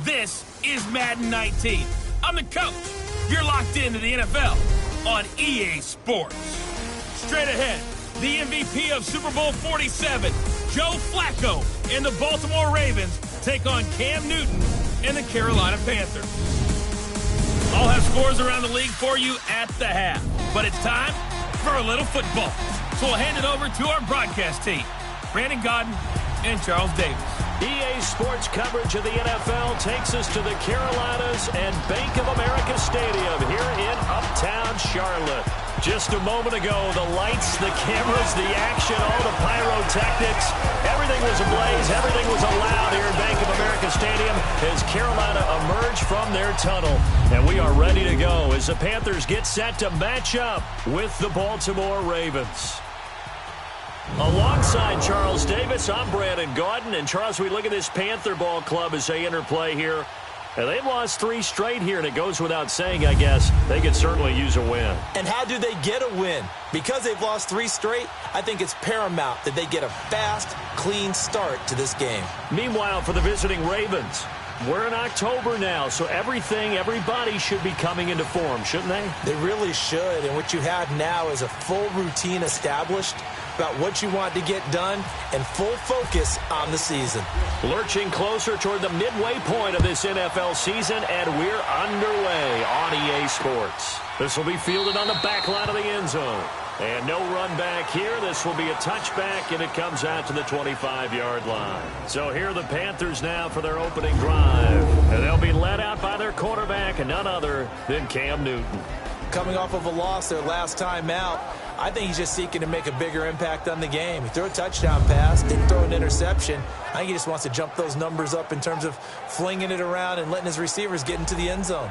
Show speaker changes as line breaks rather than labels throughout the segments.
This is Madden 19. I'm the coach. You're locked into the NFL on EA Sports. Straight ahead, the MVP of Super Bowl 47, Joe Flacco, and the Baltimore Ravens take on Cam Newton and the Carolina Panthers. I'll have scores around the league for you at the half, but it's time for a little football. So we'll hand it over to our broadcast team, Brandon Godden and Charles Davis.
EA Sports coverage of the NFL takes us to the Carolinas and Bank of America Stadium here in Uptown Charlotte. Just a moment ago, the lights, the cameras, the action, all the pyrotechnics, everything was ablaze, everything was allowed here at Bank of America Stadium as Carolina emerged from their tunnel. And we are ready to go as the Panthers get set to match up with the Baltimore Ravens. Alongside Charles Davis, I'm Brandon Godden. And Charles, we look at this Panther ball club as they interplay here. And they've lost 3 straight here, and it goes without saying, I guess, they could certainly use a win.
And how do they get a win? Because they've lost 3 straight, I think it's paramount that they get a fast, clean start to this game.
Meanwhile, for the visiting Ravens, we're in October now, so everybody should be coming into form, shouldn't they?
They really should, and what you have now is a full routine established about what you want to get done and full focus on the season.
Lurching closer toward the midway point of this NFL season, and we're underway on EA Sports. This will be fielded on the back line of the end zone. And no run back here. This will be a touchback, and it comes out to the 25-yard line. So here are the Panthers now for their opening drive. And they'll be led out by their quarterback, and none other than Cam Newton.
Coming off of a loss their last time out, I think he's just seeking to make a bigger impact on the game. He threw a touchdown pass, didn't throw an interception. I think he just wants to jump those numbers up in terms of flinging it around and letting his receivers get into the end zone.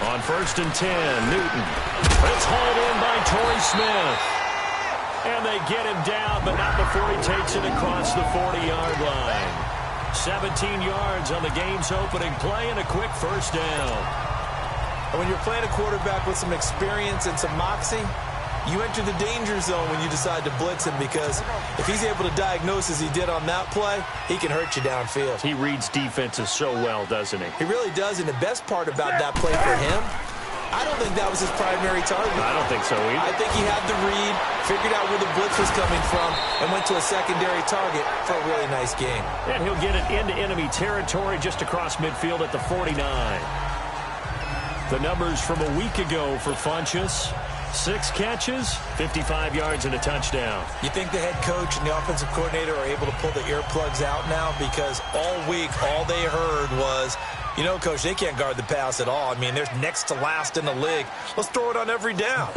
On 1st and 10, Newton. It's hauled in by Torrey Smith. And they get him down, but not before he takes it across the 40-yard line. 17 yards on the game's opening play and a quick first down.
And when you're playing a quarterback with some experience and some moxie, you enter the danger zone when you decide to blitz him, because if he's able to diagnose as he did on that play, he can hurt you downfield.
He reads defenses so well, doesn't he?
He really does, and the best part about that play for him, I don't think that was his primary target.
I don't think so either.
I think he had the read, figured out where the blitz was coming from, and went to a secondary target for a really nice game.
And he'll get it into enemy territory just across midfield at the 49. The numbers from a week ago for Funchess: 6 catches, 55 yards, and a touchdown.
You think the head coach and the offensive coordinator are able to pull the earplugs out now? Because all week, all they heard was, you know, Coach, they can't guard the pass at all. I mean, they're next to last in the league. Let's throw it on every down.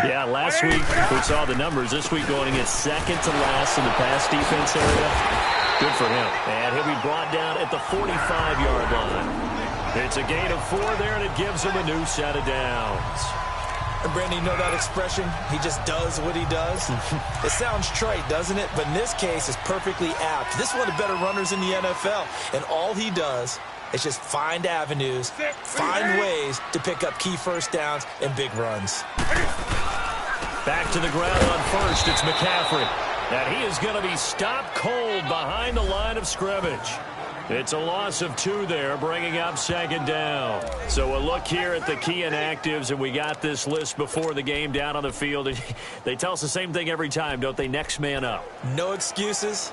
Yeah, last week we saw the numbers. This week going against second to last in the pass defense area. Good for him. And he'll be brought down at the 45-yard line. It's a gain of 4 there, and it gives him a new set of downs.
And Brandon, you know that expression? He just does what he does. It sounds trite, doesn't it? But in this case, it's perfectly apt. This is one of the better runners in the NFL. And all he does is just find avenues, find ways to pick up key first downs and big runs.
Back to the ground on first. It's McCaffrey. And he is going to be stopped cold behind the line of scrimmage. It's a loss of 2 there, bringing up second down. So a look here at the key inactives, and we got this list before the game down on the field. They tell us the same thing every time, don't they? Next man up.
No excuses.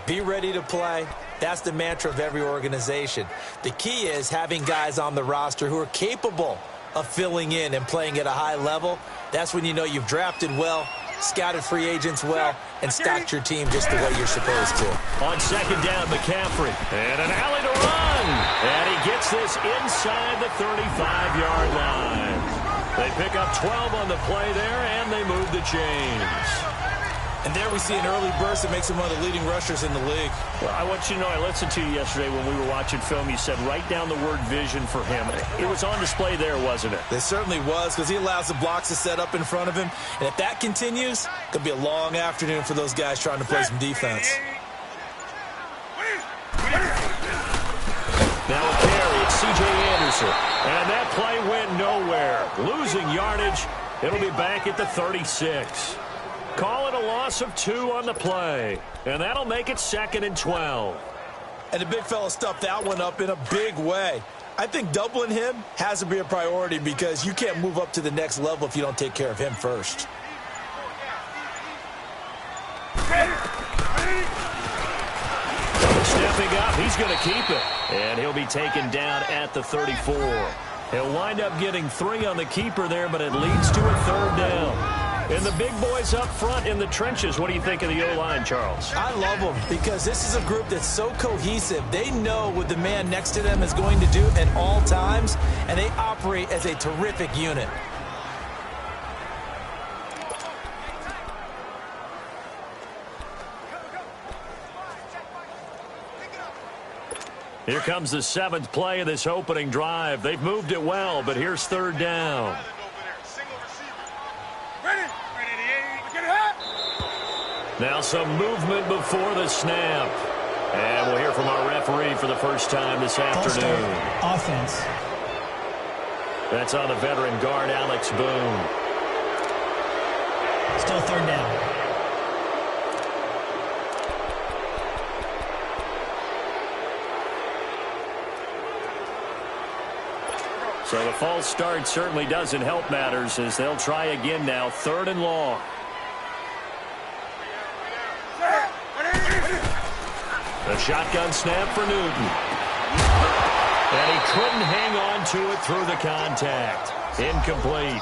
Be ready to play. That's the mantra of every organization. The key is having guys on the roster who are capable of filling in and playing at a high level. That's when you know you've drafted well, scouted free agents well, and stacked your team just the way you're supposed to.
On second down, McCaffrey. And an alley to run. And he gets this inside the 35-yard line. They pick up 12 on the play there, and they move the chains.
And there we see an early burst that makes him one of the leading rushers in the league.
Well, I want you to know, I listened to you yesterday when we were watching film. You said write down the word vision for him. It was on display there, wasn't it?
It certainly was, because he allows the blocks to set up in front of him. And if that continues, it could be a long afternoon for those guys trying to play some defense.
Now a carry, it's C.J. Anderson. And that play went nowhere. Losing yardage. It'll be back at the 36. Call it a loss of 2 on the play. And that'll make it 2nd and 12.
And the big fella stuffed that one up in a big way. I think doubling him has to be a priority because you can't move up to the next level if you don't take care of him first.
Stepping up, he's going to keep it. And he'll be taken down at the 34. He'll wind up getting 3 on the keeper there, but it leads to a 3rd down. And the big boys up front in the trenches. What do you think of the O-line, Charles?
I love them because this is a group that's so cohesive. They know what the man next to them is going to do at all times, and they operate as a terrific unit.
Here comes the 7th play of this opening drive. They've moved it well, but here's 3rd down. Now some movement before the snap. And we'll hear from our referee for the first time this afternoon.
Offense.
That's on the veteran guard, Alex Boone.
Still 3rd down.
So the false start certainly doesn't help matters as they'll try again now, 3rd and long. The shotgun snap for Newton. And he couldn't hang on to it through the contact. Incomplete.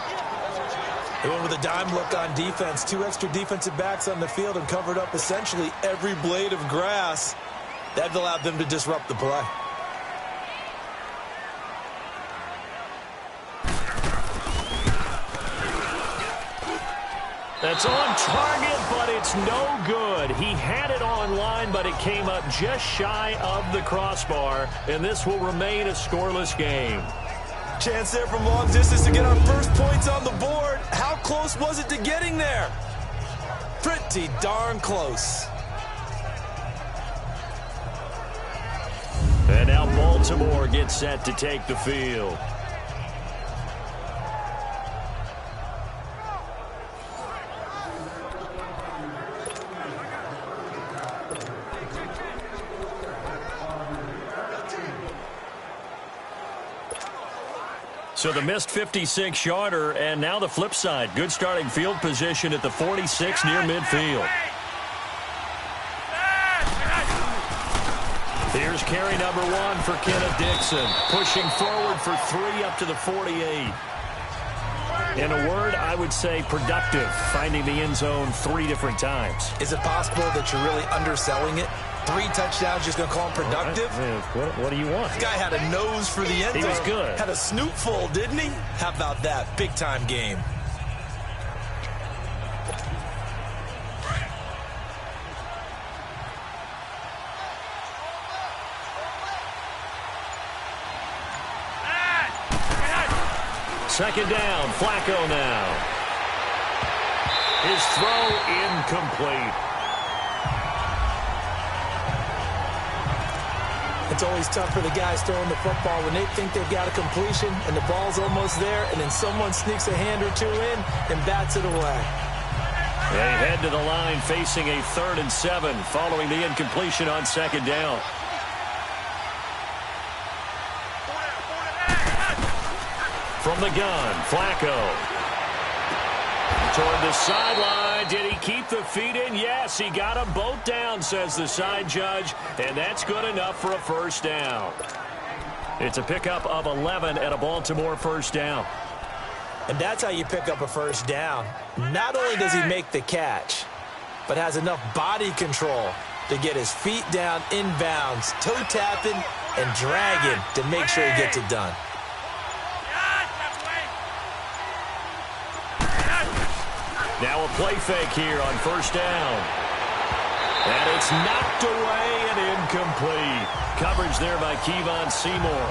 They went with a dime look on defense. 2 extra defensive backs on the field and covered up essentially every blade of grass. That allowed them to disrupt the play.
That's on target, but it's no good. He had it on line, but it came up just shy of the crossbar, and this will remain a scoreless game.
Chance there from long distance to get our first points on the board. How close was it to getting there? Pretty darn close.
And now Baltimore gets set to take the field. So the missed 56-yarder, and now the flip side. Good starting field position at the 46 near midfield. Here's carry number 1 for Kenneth Dixon. Pushing forward for 3 up to the 48. In a word, I would say productive, finding the end zone 3 different times.
Is it possible that you're really underselling it? 3 touchdowns, just going to call him productive?
What do you want?
This guy had a nose for the end zone.
He was good.
Had a snoot full, didn't he? How about that? Big-time game.
second down. Flacco now. His throw incomplete.
It's always tough for the guys throwing the football when they think they've got a completion and the ball's almost there, and then someone sneaks a hand or two in and bats it away.
They head to the line facing a 3rd and 7 following the incompletion on second down. From the gun, Flacco. Toward the sideline. Did he keep the feet in? Yes, he got them both down, says the side judge, and that's good enough for a first down. It's a pickup of 11 and a Baltimore first down.
And that's how you pick up a first down. Not only does he make the catch, but has enough body control to get his feet down inbounds, toe tapping and dragging to make sure he gets it done.
Now a play fake here on first down. And it's knocked away and incomplete. Coverage there by Kevon Seymour.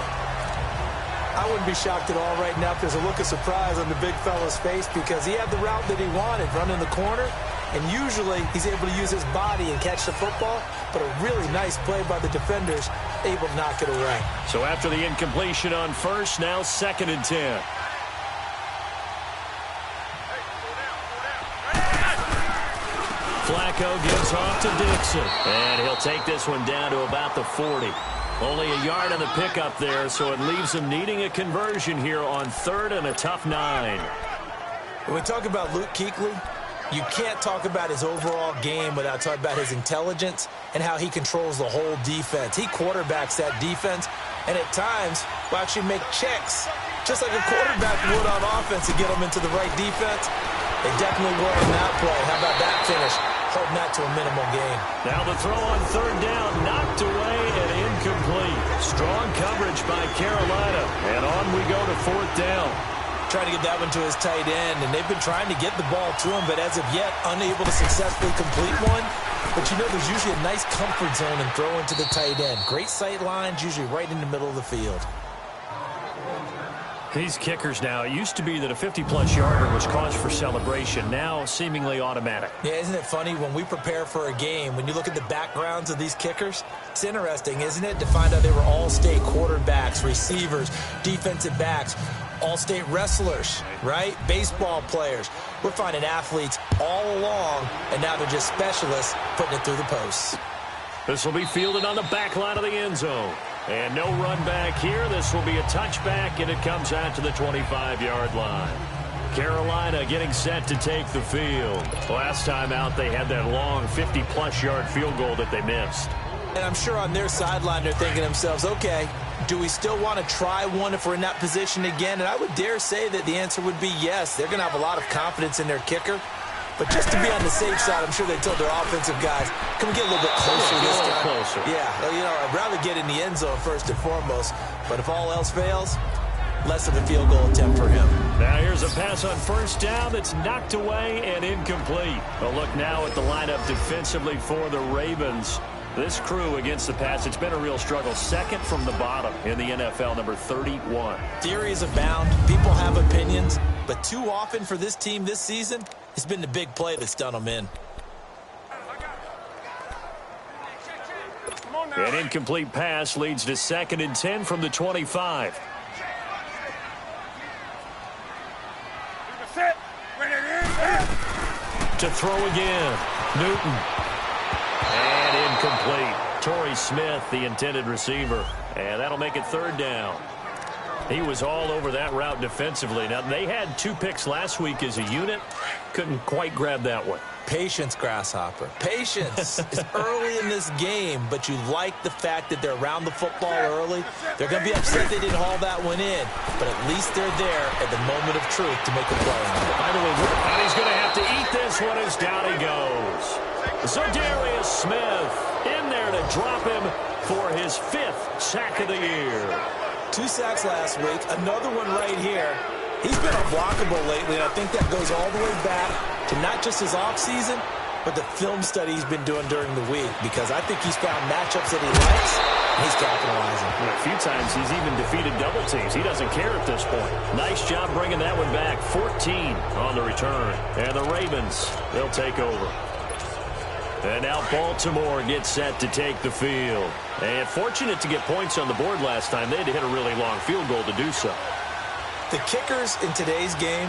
I wouldn't be shocked at all right now if there's a look of surprise on the big fella's face because he had the route that he wanted, running the corner, and usually he's able to use his body and catch the football, but a really nice play by the defenders, able to knock it away.
So after the incompletion on first, now 2nd and 10. Flacco gives off to Dixon. And he'll take this one down to about the 40. Only a yard on the pickup there, so it leaves him needing a conversion here on 3rd and a tough 9.
When we talk about Luke Kuechly, you can't talk about his overall game without talking about his intelligence and how he controls the whole defense. He quarterbacks that defense, and at times will actually make checks, just like a quarterback would on offense to get them into the right defense. They definitely were on that play. How about that finish? Holding that to a minimal gain.
Now the throw on 3rd down, knocked away and incomplete. Strong coverage by Carolina. And on we go to 4th down.
Trying to get that one to his tight end, and they've been trying to get the ball to him, but as of yet, unable to successfully complete one. But you know, there's usually a nice comfort zone in throwing to the tight end. Great sight lines, usually right in the middle of the field.
These kickers now, it used to be that a 50-plus yarder was cause for celebration. Now, seemingly automatic.
Yeah, isn't it funny when we prepare for a game, when you look at the backgrounds of these kickers, it's interesting, isn't it, to find out they were all-state quarterbacks, receivers, defensive backs, all-state wrestlers, right? Baseball players. We're finding athletes all along, and now they're just specialists putting it through the posts.
This will be fielded on the back line of the end zone. And no run back here. This will be a touchback, and it comes out to the 25-yard line. Carolina getting set to take the field. Last time out, they had that long 50-plus yard field goal that they missed.
And I'm sure on their sideline they're thinking to themselves, okay, do we still want to try one if we're in that position again? And I would dare say that the answer would be yes. They're going to have a lot of confidence in their kicker. But just to be on the safe side, I'm sure they told their offensive guys, can we get a little bit closer this time?
Closer.
Yeah, you know, I'd rather get in the end zone first and foremost. But if all else fails, less of a field goal attempt for him.
Now here's a pass on first down that's knocked away and incomplete. A look now at the lineup defensively for the Ravens. This crew against the pass, it's been a real struggle. 2nd from the bottom in the NFL, number 31.
Theories abound. People have opinions. But too often for this team this season, it's been the big play that's done them in.
An incomplete pass leads to 2nd and 10 from the 25. To throw again. Newton. And incomplete. Torrey Smith, the intended receiver. And that'll make it 3rd down. He was all over that route defensively. Now, they had 2 picks last week as a unit. Couldn't quite grab that one.
Patience, Grasshopper. Patience. It's early in this game, but you like the fact that they're around the football early. They're going to be upset they didn't haul that one in, but at least they're there at the moment of truth to make a play.
By the way, and he's going to have to eat this one as down he goes. Za'Darius Smith in there to drop him for his 5th sack of the year.
2 sacks last week, another one right here. He's been unblockable lately, and I think that goes all the way back to not just his offseason, but the film study he's been doing during the week, because I think he's found matchups that he likes, He's capitalizing.
A few times he's even defeated double teams. He doesn't care at this point. Nice job bringing that one back. 14 on the return. And the Ravens, they'll take over. And now Baltimore gets set to take the field. And fortunate to get points on the board last time. They had to hit a really long field goal to do so.
The kickers in today's game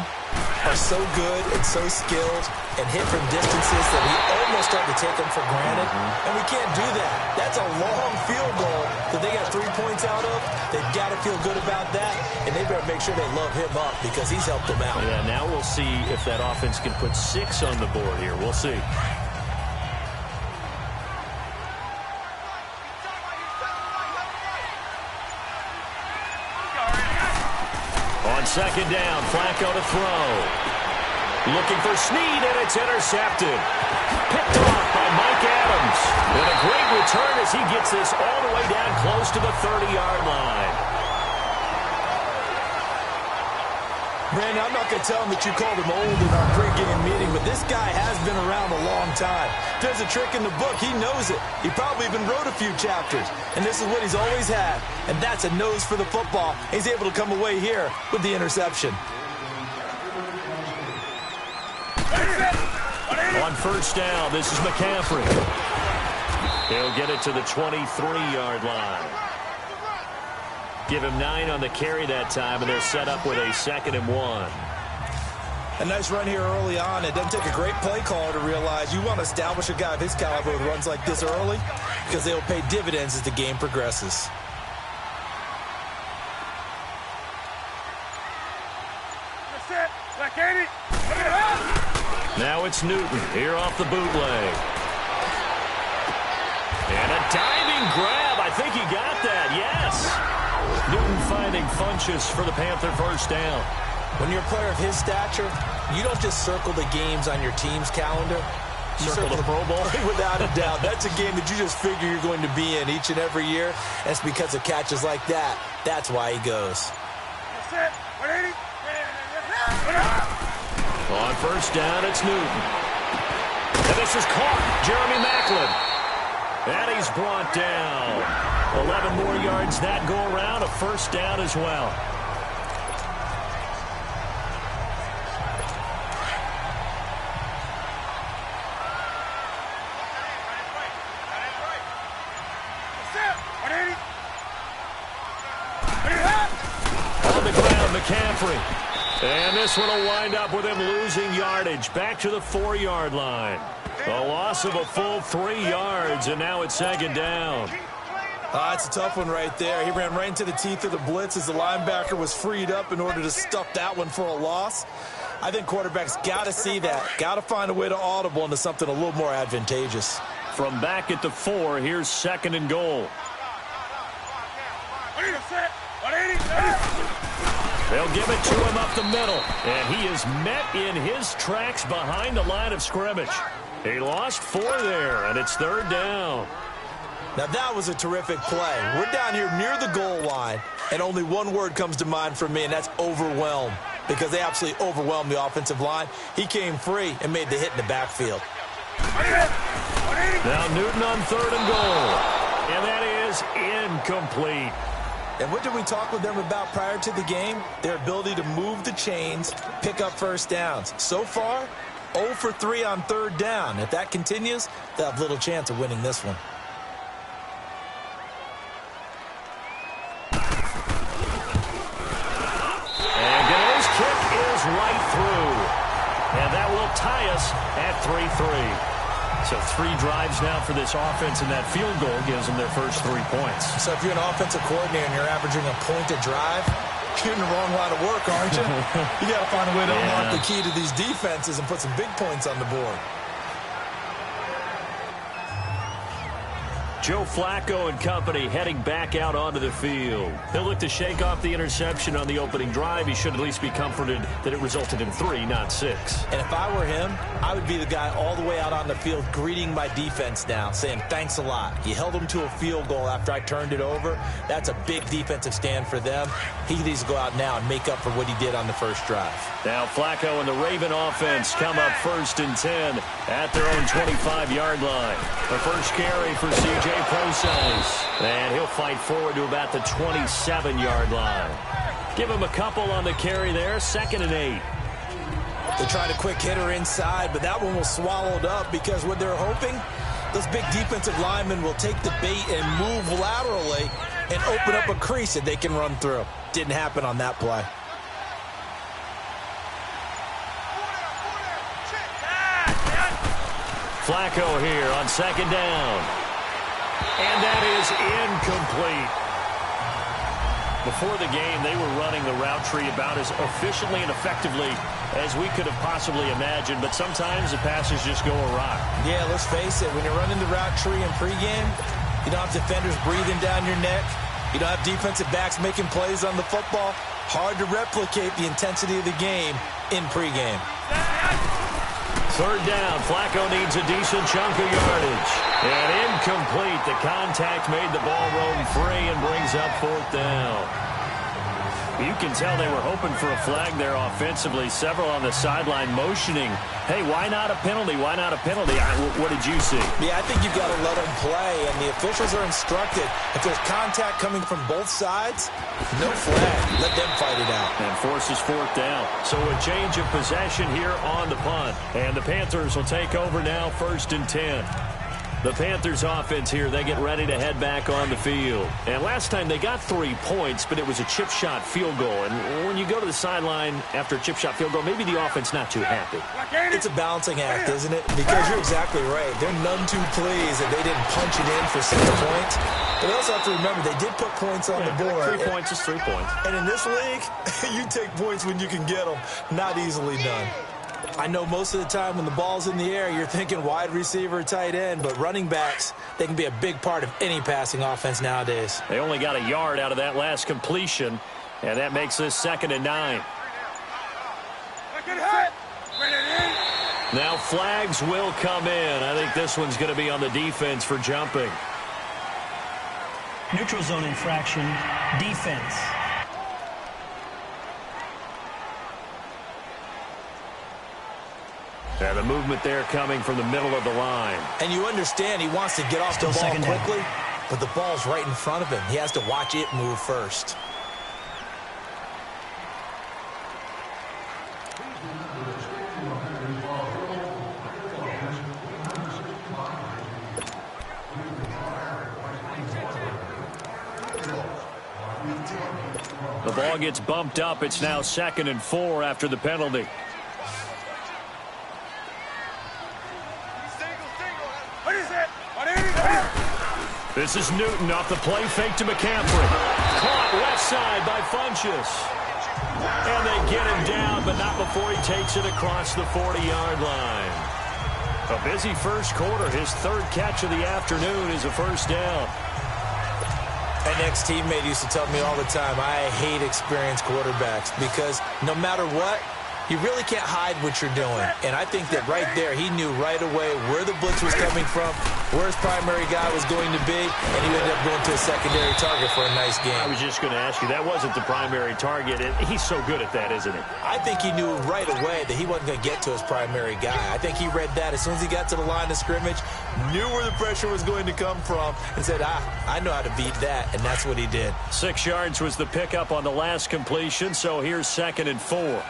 are so good and so skilled and hit from distances that we almost start to take them for granted. And we can't do that. That's a long field goal that they got 3 points out of. They've got to feel good about that, and they better make sure they love him up because he's helped them out.
Yeah, now we'll see if that offense can put 6 on the board here. We'll see. On second down, Flacco to throw. Looking for Snead, and it's intercepted. Picked off by Mike Adams. And a great return as he gets this all the way down close to the 30-yard line.
Brandon, I'm not going to tell him that you called him old in our pregame meeting, but this guy has been around a long time. If there's a trick in the book, he knows it. He probably even wrote a few chapters, and this is what he's always had, and that's a nose for the football. He's able to come away here with the interception.
On first down, this is McCaffrey. He'll get it to the 23-yard line. Give him 9 on the carry that time, and they're set up with a 2nd and 1.
A nice run here early on. It doesn't take a great play caller to realize you want to establish a guy of his caliber with runs like this early because they'll pay dividends as the game progresses.
Now it's Newton here off the bootleg. And a diving grab. I think he got that. Yes. Newton finding Funchess for the Panther first down.
When you're a player of his stature, you don't just circle the games on your team's calendar. You
Circle the Pro Bowl?
Without a doubt. That's a game that you just figure you're going to be in each and every year. That's because of catches like that. That's why he goes.
On first down, it's Newton. And this is caught. Jeremy Maclin. And he's brought down. 11 more yards that go around. A first down as well. On the ground, McCaffrey. And this one will wind up with him losing yardage. Back to the 4-yard line. A loss of a full 3 yards, and now it's 2nd down.
It's a tough one right there. He ran right into the teeth of the blitz as the linebacker was freed up in order to stuff that one for a loss. I think quarterbacks got to see that. Got to find a way to audible into something a little more advantageous.
From back at the 4, here's 2nd and goal. They'll give it to him up the middle. And he is met in his tracks behind the line of scrimmage. He lost 4 there, and it's 3rd down.
Now, that was a terrific play. We're down here near the goal line, and only one word comes to mind for me, and that's overwhelm, because they absolutely overwhelmed the offensive line. He came free and made the hit in the backfield.
Now Newton on 3rd and goal. And that is incomplete.
And what did we talk with them about prior to the game? Their ability to move the chains, pick up first downs. So far, 0 for 3 on 3rd down. If that continues, they'll have little chance of winning this one.
And Gano's kick is right through. And that will tie us at 3-3. So 3 drives now for this offense, and that field goal gives them their first 3 points.
So if you're an offensive coordinator and you're averaging a point a drive, you're in the wrong line of work, aren't you? You got to find a way to unlock the key to these defenses and put some big points on the board.
Joe Flacco and company heading back out onto the field. He'll look to shake off the interception on the opening drive. He should at least be comforted that it resulted in 3, not 6.
And if I were him, I would be the guy all the way out on the field greeting my defense now, saying, thanks a lot. You held them to a field goal after I turned it over. That's a big defensive stand for them. He needs to go out now and make up for what he did on the first drive.
Now Flacco and the Raven offense come up 1st and 10 at their own 25-yard line. The first carry for C.J. Prosise. And he'll fight forward to about the 27-yard line. Give him a couple on the carry there. 2nd and 8.
They tried a quick hitter inside, but that one was swallowed up because what they're hoping, those big defensive linemen will take the bait and move laterally and open up a crease that they can run through. Didn't happen on that play.
Flacco here on 2nd down. And that is incomplete. Before the game, they were running the route tree about as efficiently and effectively as we could have possibly imagined, but sometimes the passes just go awry.
Yeah, let's face it, when you're running the route tree in pregame, you don't have defenders breathing down your neck. You don't have defensive backs making plays on the football. Hard to replicate the intensity of the game in pregame.
3rd down. Flacco needs a decent chunk of yardage. And incomplete. The contact made the ball roam free and brings up 4th down. You can tell they were hoping for a flag there offensively. Several on the sideline motioning, hey, why not a penalty? Why not a penalty? What did you see?
Yeah, I think you've got to let them play, and the officials are instructed. If there's contact coming from both sides, no flag. Let them fight it out.
And forces 4th down. So a change of possession here on the punt. And the Panthers will take over now, 1st and 10. The Panthers offense here, they get ready to head back on the field. And last time they got 3 points, but it was a chip shot field goal. And when you go to the sideline after a chip shot field goal, maybe the offense not too happy.
It's a balancing act, isn't it? Because you're exactly right. They're none too pleased that they didn't punch it in for 6 points. But they also have to remember they did put points on the board.
3 points is 3 points.
And in this league, you take points when you can get them. Not easily done. I know most of the time when the ball's in the air, you're thinking wide receiver, tight end, but running backs, they can be a big part of any passing offense nowadays.
They only got a yard out of that last completion, and that makes this 2nd and 9. Now flags will come in. I think this one's going to be on the defense for jumping.
Neutral zone infraction, defense.
And the movement there coming from the middle of the line.
And you understand he wants to get off the ball quickly, but the ball's right in front of him. He has to watch it move first.
The ball gets bumped up. It's now 2nd and 4 after the penalty. This is Newton off the play fake to McCaffrey. Caught left side by Funchess. And they get him down, but not before he takes it across the 40-yard line. A busy first quarter. His 3rd catch of the afternoon is a 1st down.
An ex-teammate used to tell me all the time, I hate experienced quarterbacks because no matter what, you really can't hide what you're doing. And I think that right there, he knew right away where the blitz was coming from, where his primary guy was going to be, and he ended up going to a secondary target for a nice game.
I was just going to ask you, that wasn't the primary target. He's so good at that, isn't he?
I think he knew right away that he wasn't going to get to his primary guy. I think he read that as soon as he got to the line of scrimmage, knew where the pressure was going to come from, and said, I know how to beat that, and that's what he did.
6 yards was the pickup on the last completion, so here's 2nd and 4.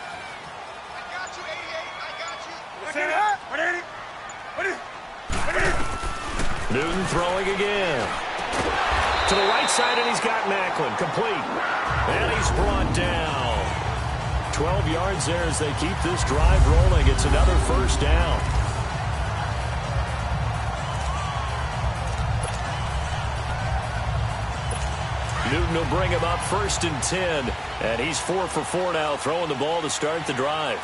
Newton throwing again. To the right side, and he's got Macklin. Complete. And he's brought down. 12 yards there as they keep this drive rolling. It's another 1st down. Newton will bring him up 1st and 10. And he's 4 for 4 now, throwing the ball to start the drive.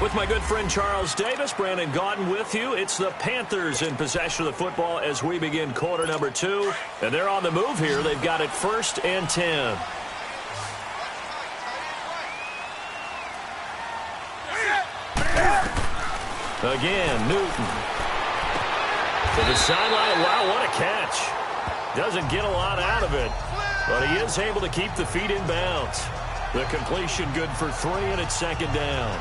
With my good friend Charles Davis, Brandon Gaudin with you. It's the Panthers in possession of the football as we begin quarter number 2. And they're on the move here. They've got it 1st and 10. Again, Newton. To the sideline. Wow, what a catch. Doesn't get a lot out of it, but he is able to keep the feet in bounds. The completion good for 3, and it's second down.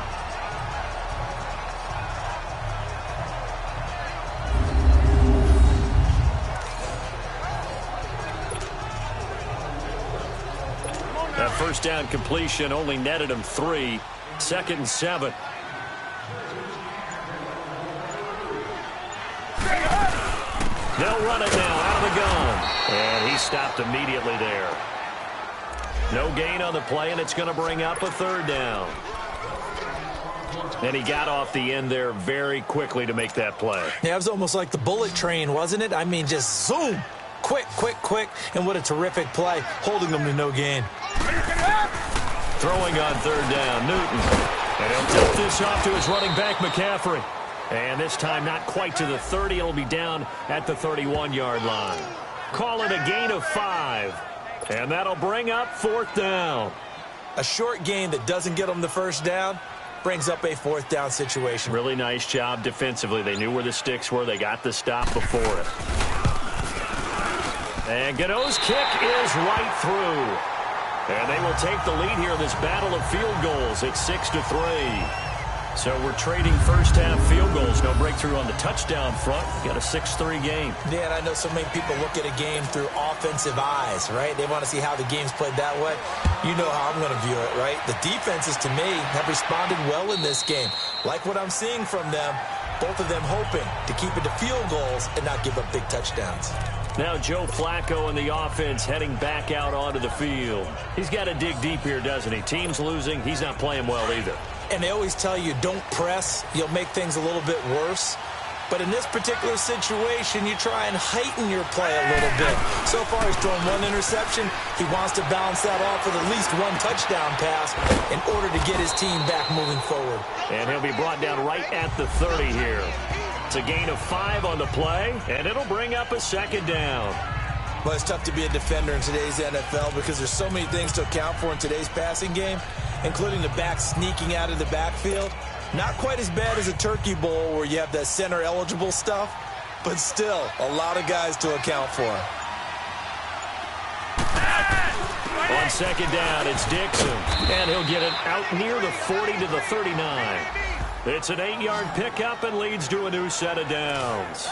That first down completion only netted him 3. 2nd and 7. They'll run it now out of the gun. And he stopped immediately there. No gain on the play, and it's going to bring up a 3rd down. And he got off the end there very quickly to make that play.
Yeah, it was almost like the bullet train, wasn't it? I mean, just zoom. Quick, quick, quick. And what a terrific play, holding them to no gain.
Throwing on 3rd down, Newton. And he'll tip this off to his running back, McCaffrey. And this time not quite to the 30. It'll be down at the 31-yard line. Call it a gain of 5. And that'll bring up 4th down.
A short gain that doesn't get them the first down brings up a 4th down situation.
Really nice job defensively. They knew where the sticks were. They got the stop before it. And Gano's kick is right through. And they will take the lead here in this battle of field goals. It's 6-3. So we're trading first-half field goals. No breakthrough on the touchdown front. Got a 6-3 game.
Yeah, and I know so many people look at a game through offensive eyes, right? They want to see how the game's played that way. You know how I'm going to view it, right? The defenses, to me, have responded well in this game. Like what I'm seeing from them, both of them hoping to keep it to field goals and not give up big touchdowns.
Now Joe Flacco and the offense heading back out onto the field. He's got to dig deep here, doesn't he? Team's losing. He's not playing well either.
And they always tell you, don't press. You'll make things a little bit worse. But in this particular situation, you try and heighten your play a little bit. So far, he's thrown 1 interception. He wants to balance that off with at least 1 touchdown pass in order to get his team back moving forward.
And he'll be brought down right at the 30 here. It's a gain of 5 on the play, and it'll bring up a 2nd down.
Well, it's tough to be a defender in today's NFL because there's so many things to account for in today's passing game, including the back sneaking out of the backfield. Not quite as bad as a turkey bowl where you have that center-eligible stuff, but still a lot of guys to account for.
On 2nd down, it's Dixon, and he'll get it out near the 40 to the 39. It's an 8-yard pickup and leads to a new set of downs.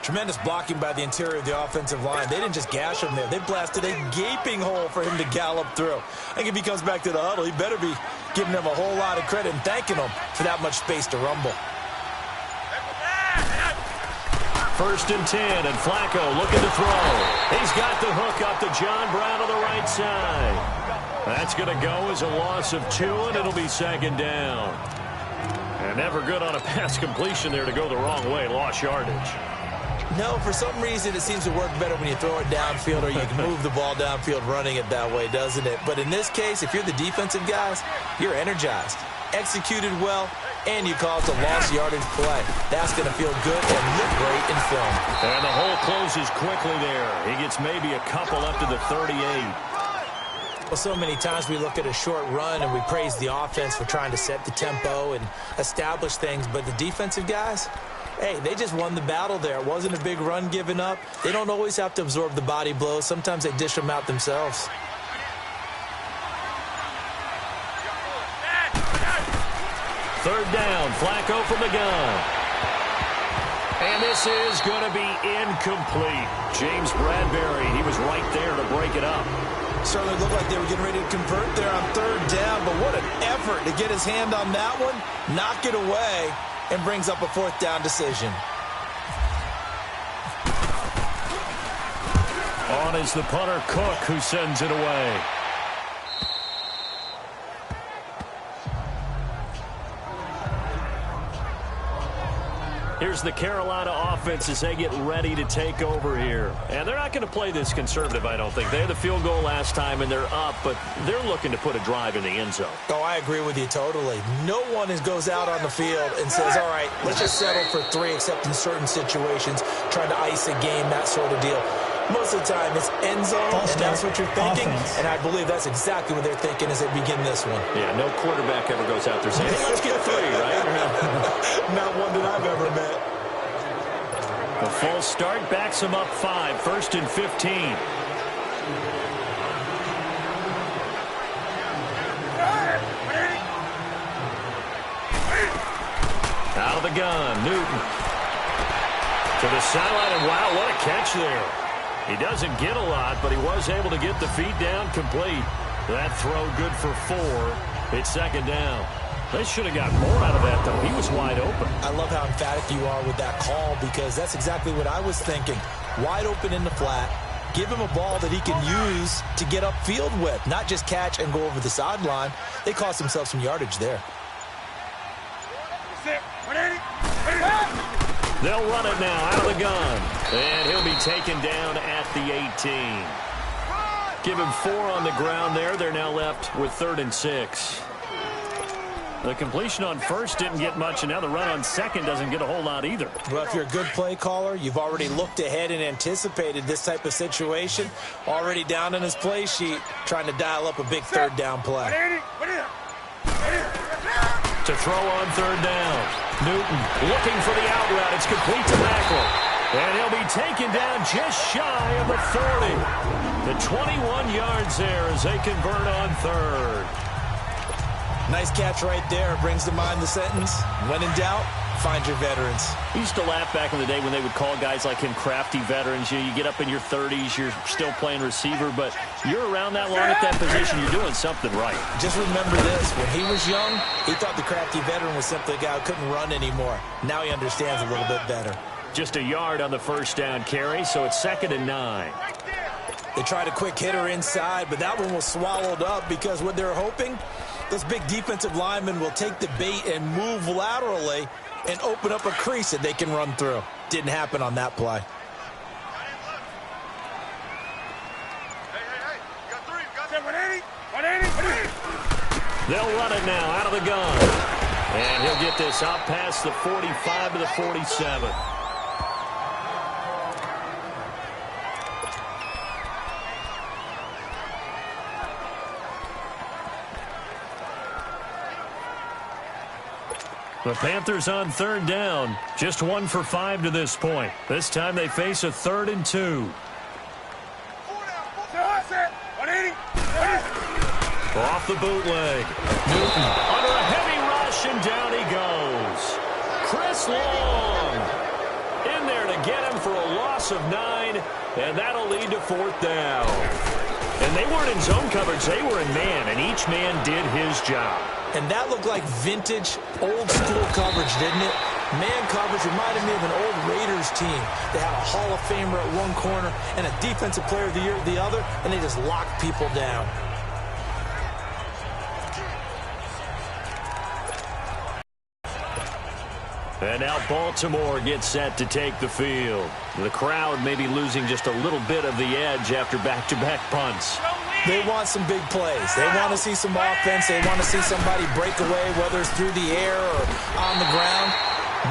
Tremendous blocking by the interior of the offensive line. They didn't just gash him there. They blasted a gaping hole for him to gallop through. I think if he comes back to the huddle, he better be giving them a whole lot of credit and thanking them for that much space to rumble.
1st and 10, and Flacco looking to throw. He's got the hook up to John Brown on the right side. That's going to go as a loss of 2, and it'll be 2nd down. And never good on a pass completion there to go the wrong way. Lost yardage.
No, for some reason it seems to work better when you throw it downfield or you can move the ball downfield running it that way, doesn't it? But in this case, if you're the defensive guys, you're energized, executed well, and you caused a lost yardage play. That's going to feel good and look great in film.
And the hole closes quickly there. He gets maybe a couple up to the 38.
Well, so many times we look at a short run and we praise the offense for trying to set the tempo and establish things, but the defensive guys, hey, they just won the battle there. It wasn't a big run given up. They don't always have to absorb the body blows. Sometimes they dish them out themselves.
Third down, Flacco from the gun. And this is going to be incomplete. James Bradbury, he was right there to break it up.
Certainly looked like they were getting ready to convert there on 3rd down, but what an effort to get his hand on that one, knock it away, and brings up a 4th down decision.
On is the punter, Cook, who sends it away. Here's the Carolina offense as they get ready to take over here. And they're not going to play this conservative, I don't think. They had the field goal last time, and they're up, but they're looking to put a drive in the end zone.
Oh, I agree with you totally. No one goes out on the field and says, all right, let's just settle for 3, except in certain situations, trying to ice a game, that sort of deal. Most of the time, it's end zone, and that's what you're thinking. Offense. And I believe that's exactly what they're thinking as they begin this one.
Yeah, no quarterback ever goes out there saying, hey, let's get 3, right?
Not one that I've ever met.
The full start backs him up 5, 1st and 15. the gun. Newton to the sideline, and wow, what a catch there. He doesn't get a lot, but he was able to get the feet down complete. That throw good for 4. It's second down. They should have got more out of that, though. He was wide open.
I love how emphatic you are with that call, because that's exactly what I was thinking. Wide open in the flat. Give him a ball that he can use to get upfield with, not just catch and go over the sideline. They cost themselves some yardage there.
They'll run it now out of the gun. And he'll be taken down at the 18. Give him 4 on the ground there. They're now left with 3rd and 6. The completion on first didn't get much, and now the run on second doesn't get a whole lot either.
Well, if you're a good play caller, you've already looked ahead and anticipated this type of situation. Already down in his play sheet, trying to dial up a big 3rd down play.
To throw on 3rd down. Newton looking for the out route. It's complete to Macklin. And he'll be taken down just shy of the 40. The 21 yards there as they convert on 3rd.
Nice catch right there. Brings to mind the sentence, when in doubt, find your veterans.
We used to laugh back in the day when they would call guys like him crafty veterans. You get up in your 30s, you're still playing receiver, but you're around that long at that position, you're doing something right.
Just remember this. When he was young, he thought the crafty veteran was simply a guy who couldn't run anymore. Now he understands a little bit better.
Just a yard on the first down carry, so it's 2nd and 9.
They tried a quick hitter inside, but that one was swallowed up because what they're hoping, those big defensive linemen will take the bait and move laterally and open up a crease that they can run through. Didn't happen on that play.
They'll run it now out of the gun. And he'll get this out past the 45 to the 47. The Panthers on 3rd down. Just 1 for 5 to this point. This time they face a 3rd and 2. Off the bootleg. Newton under a heavy rush, and down he goes. Chris Long in there to get him for a loss of 9, and that'll lead to 4th down. And they weren't in zone coverage. They were in man, and each man did his job.
And that looked like vintage, old-school coverage, didn't it? Man coverage reminded me of an old Raiders team. They had a Hall of Famer at one corner and a Defensive Player of the Year at the other, and they just locked people down.
And now Baltimore gets set to take the field. The crowd may be losing just a little bit of the edge after back-to-back punts.
They want some big plays. They want to see some offense. They want to see somebody break away, whether it's through the air or on the ground.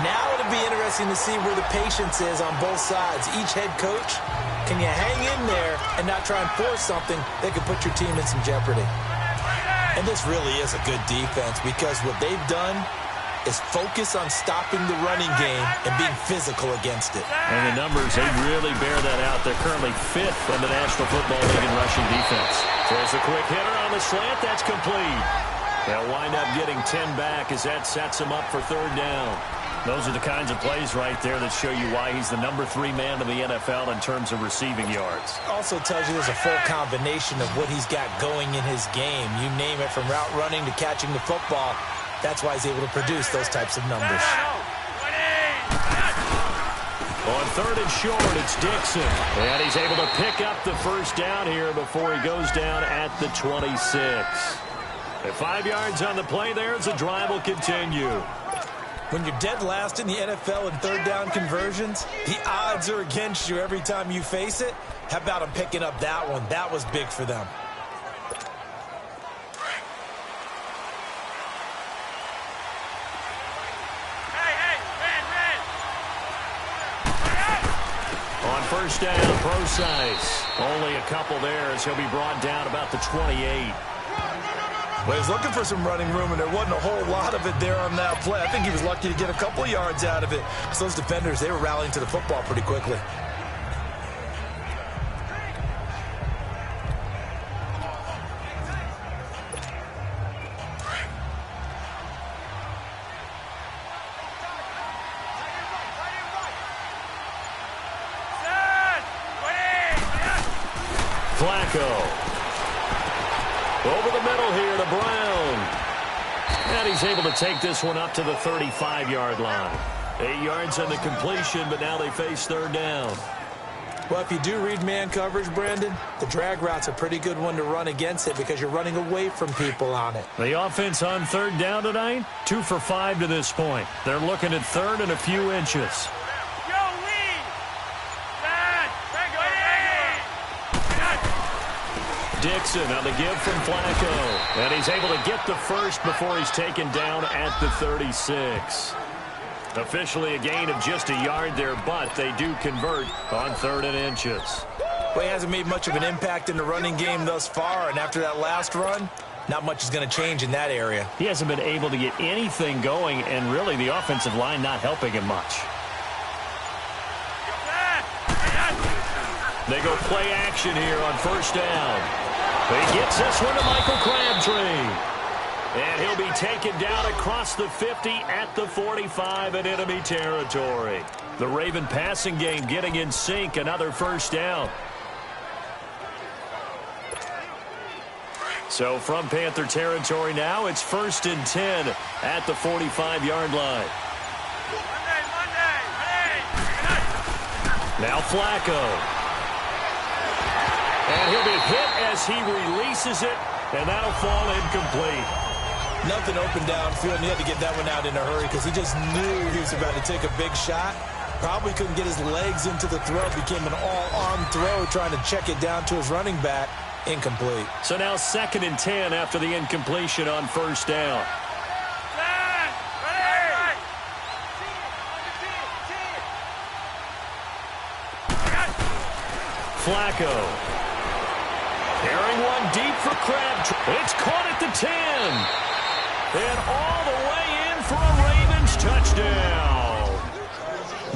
Now it'll be interesting to see where the patience is on both sides. Each head coach, can you hang in there and not try and force something that could put your team in some jeopardy? And this really is a good defense, because what they've done is focus on stopping the running game and being physical against it.
And the numbers, they really bear that out. They're currently 5th in the National Football League in rushing defense. There's a quick hitter on the slant. That's complete. They'll wind up getting 10 back as that sets him up for 3rd down. Those are the kinds of plays right there that show you why he's the number 3 man in the NFL in terms of receiving yards.
Also tells you there's a full combination of what he's got going in his game. You name it, from route running to catching the football. That's why he's able to produce those types of numbers.
On 3rd and short, it's Dixon. And he's able to pick up the first down here before he goes down at the 26. At 5 yards on the play there as the drive will continue.
When you're dead last in the NFL in 3rd down conversions, the odds are against you every time you face it. How about him picking up that one? That was big for them.
On first down, Procise. Only a couple there as he'll be brought down about the 28.
Well, he was looking for some running room, and there wasn't a whole lot of it there on that play. I think he was lucky to get a couple of yards out of it. So those defenders, they were rallying to the football pretty quickly.
Flacco. Over the middle here to Brown. And he's able to take this one up to the 35-yard line. 8 yards on the completion, but now they face third down.
Well, if you do read man coverage, Brandon, the drag route's a pretty good one to run against it because you're running away from people on it.
The offense on third down tonight, 2 for 5 to this point. They're looking at third and a few inches. Dixon on the give from Flacco. And he's able to get the first before he's taken down at the 36. Officially a gain of just a yard there, but they do convert on 3rd and inches.
Well, he hasn't made much of an impact in the running game thus far, and after that last run, not much is going to change in that area.
He hasn't been able to get anything going, and really the offensive line not helping him much. They go play action here on first down. He gets this one to Michael Crabtree. And he'll be taken down across the 50 at the 45 in enemy territory. The Raven passing game getting in sync. Another first down. So from Panther territory now, it's 1st and 10 at the 45-yard line. Now Flacco. And he'll be hit as he releases it, and that'll fall incomplete.
Nothing open downfield, and he had to get that one out in a hurry because he just knew he was about to take a big shot. Probably couldn't get his legs into the throw. Became an all-arm throw trying to check it down to his running back. Incomplete.
So now 2nd and 10 after the incompletion on first down. Flacco. Carrying one deep for Crabtree. It's caught at the 10. And all the way in for a Ravens touchdown.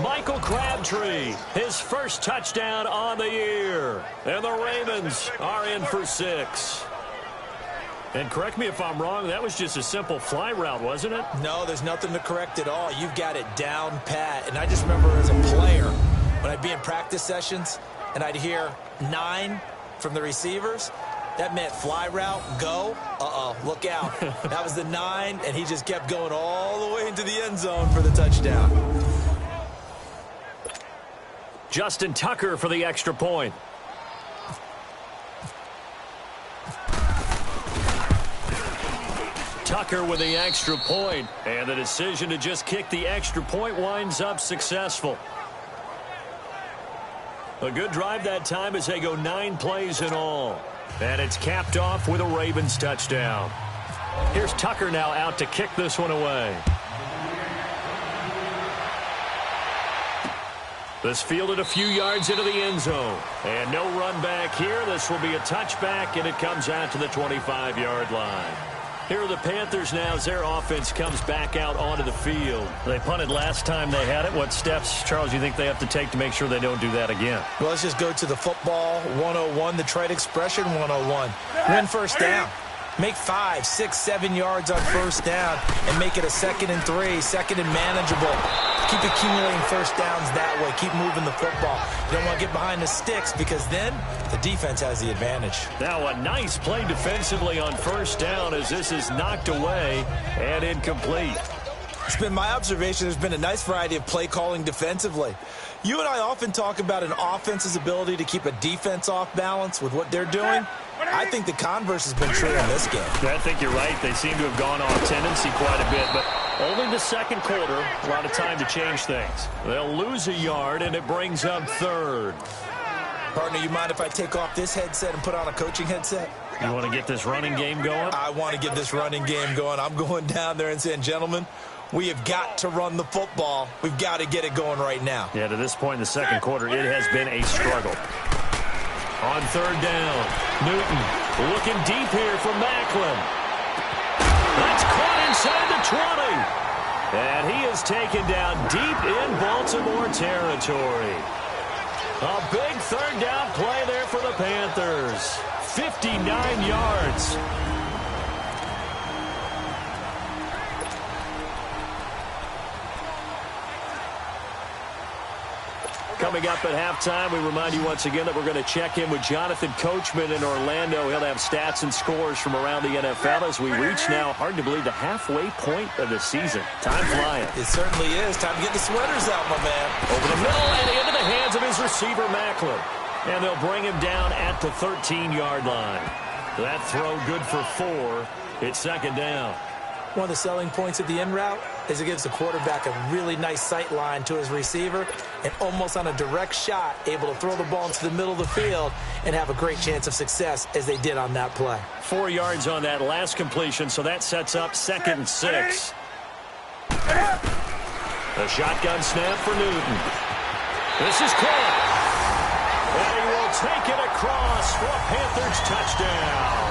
Michael Crabtree, his first touchdown on the year. And the Ravens are in for 6. And correct me if I'm wrong, that was just a simple fly route, wasn't it?
No, there's nothing to correct at all. You've got it down pat. And I just remember as a player, when I'd be in practice sessions, and I'd hear 9 from the receivers, that meant fly route, go, look out. That was the 9, and he just kept going all the way into the end zone for the touchdown.
Justin Tucker for the extra point. Tucker with the extra point, and the decision to just kick the extra point winds up successful. A good drive that time as they go 9 plays in all. And it's capped off with a Ravens touchdown. Here's Tucker now out to kick this one away. This fielded a few yards into the end zone. And no run back here. This will be a touchback, and it comes out to the 25-yard line. Here are the Panthers now as their offense comes back out onto the field. They punted last time they had it. What steps, Charles, do you think they have to take to make sure they don't do that again?
Well, let's just go to the football 101, the trade expression 101. Win first down. Make 5, 6, 7 yards on first down and make it a 2nd and 3, 2nd and manageable. Keep accumulating first downs that way. Keep moving the football. You don't want to get behind the sticks because then the defense has the advantage.
Now a nice play defensively on first down as this is knocked away and incomplete.
It's been my observation there's been a nice variety of play calling defensively. You and I often talk about an offense's ability to keep a defense off balance with what they're doing. I think the converse has been true in this game.
I think you're right. They seem to have gone off tendency quite a bit, but only the second quarter, a lot of time to change things. They'll lose a yard, and it brings up 3rd.
Partner, you mind if I take off this headset and put on a coaching headset?
You want to get this running game going?
I want to get this running game going. I'm going down there and saying, gentlemen, we have got to run the football. We've got to get it going right now.
Yeah, to this point in the second quarter, it has been a struggle. On third down, Newton looking deep here for Macklin. That's caught inside the 20. And he is taken down deep in Baltimore territory. A big third down play there for the Panthers. 59 yards. coming up at halftime. We remind you once again that we're going to check in with Jonathan Coachman in Orlando. He'll have stats and scores from around the NFL as we reach now, hard to believe, the halfway point of the season. Time flying.
It certainly is. Time to get the sweaters out, my man.
Over the middle and into the hands of his receiver, Macklin. And they'll bring him down at the 13-yard line. That throw good for 4. It's second down.
One of the selling points of the in route is it gives the quarterback a really nice sight line to his receiver and almost on a direct shot able to throw the ball into the middle of the field and have a great chance of success as they did on that play.
4 yards on that last completion, so that sets up 2nd and 6. A shotgun snap for Newton. This is caught. And he will take it across for a Panthers touchdown.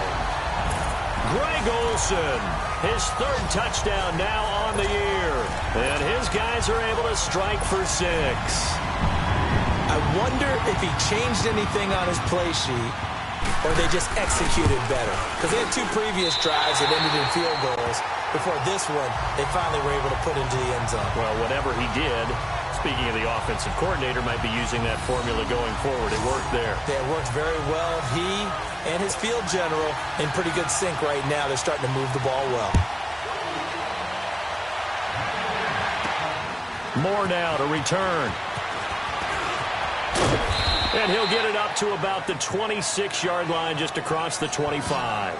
Greg Olsen, his 3rd touchdown now on the year. And his guys are able to strike for 6.
I wonder if he changed anything on his play sheet or they just executed better. Because they had 2 previous drives that ended in field goals. Before this one, they finally were able to put into the end zone.
Well, whatever he did, speaking of the offensive coordinator, might be using that formula going forward. It worked there.
It worked very well. He and his field general in pretty good sync right now. They're starting to move the ball well.
Moore now to return. And he'll get it up to about the 26-yard line, just across the 25.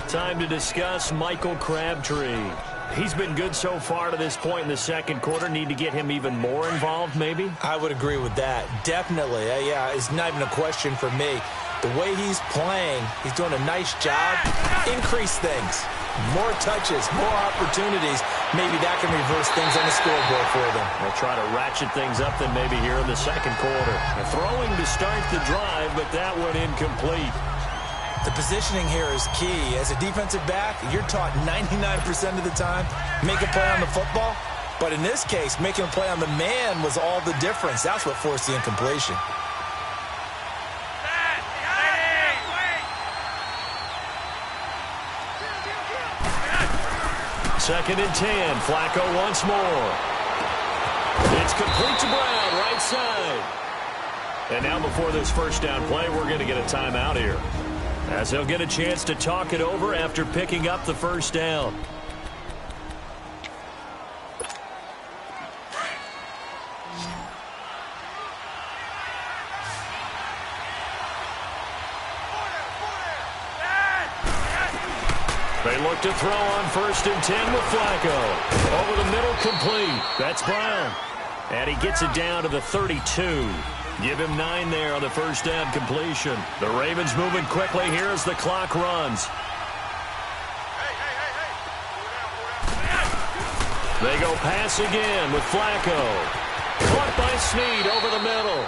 Time to discuss Michael Crabtree. He's been good so far to this point in the second quarter. Need to get him even more involved, maybe?
I would agree with that. Definitely. Yeah, it's not even a question for me. The way he's playing, he's doing a nice job. Increase things. More touches, more opportunities. Maybe that can reverse things on the scoreboard for them.
They'll try to ratchet things up then maybe here in the second quarter. Throwing to start the drive, but that one incomplete.
The positioning here is key. As a defensive back, you're taught 99% of the time, make a play on the football. But in this case, making a play on the man was all the difference. That's what forced the incompletion.
Second and 10. Flacco once more. It's complete to Brown, right side. And now before this first down play, we're going to get a timeout here, as he'll get a chance to talk it over after picking up the first down. They look to throw on 1st and 10 with Flacco. Over the middle, complete. That's Brown. And he gets it down to the 32. Give him 9 there on the first down completion. The Ravens moving quickly here as the clock runs. They go pass again with Flacco. Caught by Snead over the middle.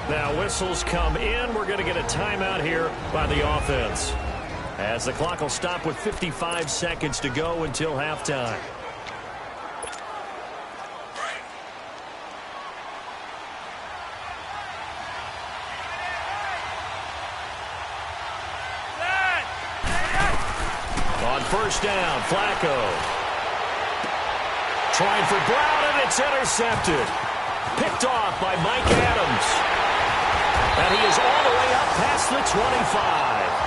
Now whistles come in. We're going to get a timeout here by the offense, as the clock will stop with 55 seconds to go until halftime. On first down, Flacco. Trying for Brown, and it's intercepted. Picked off by Mike Adams. And he is all the way up past the 25.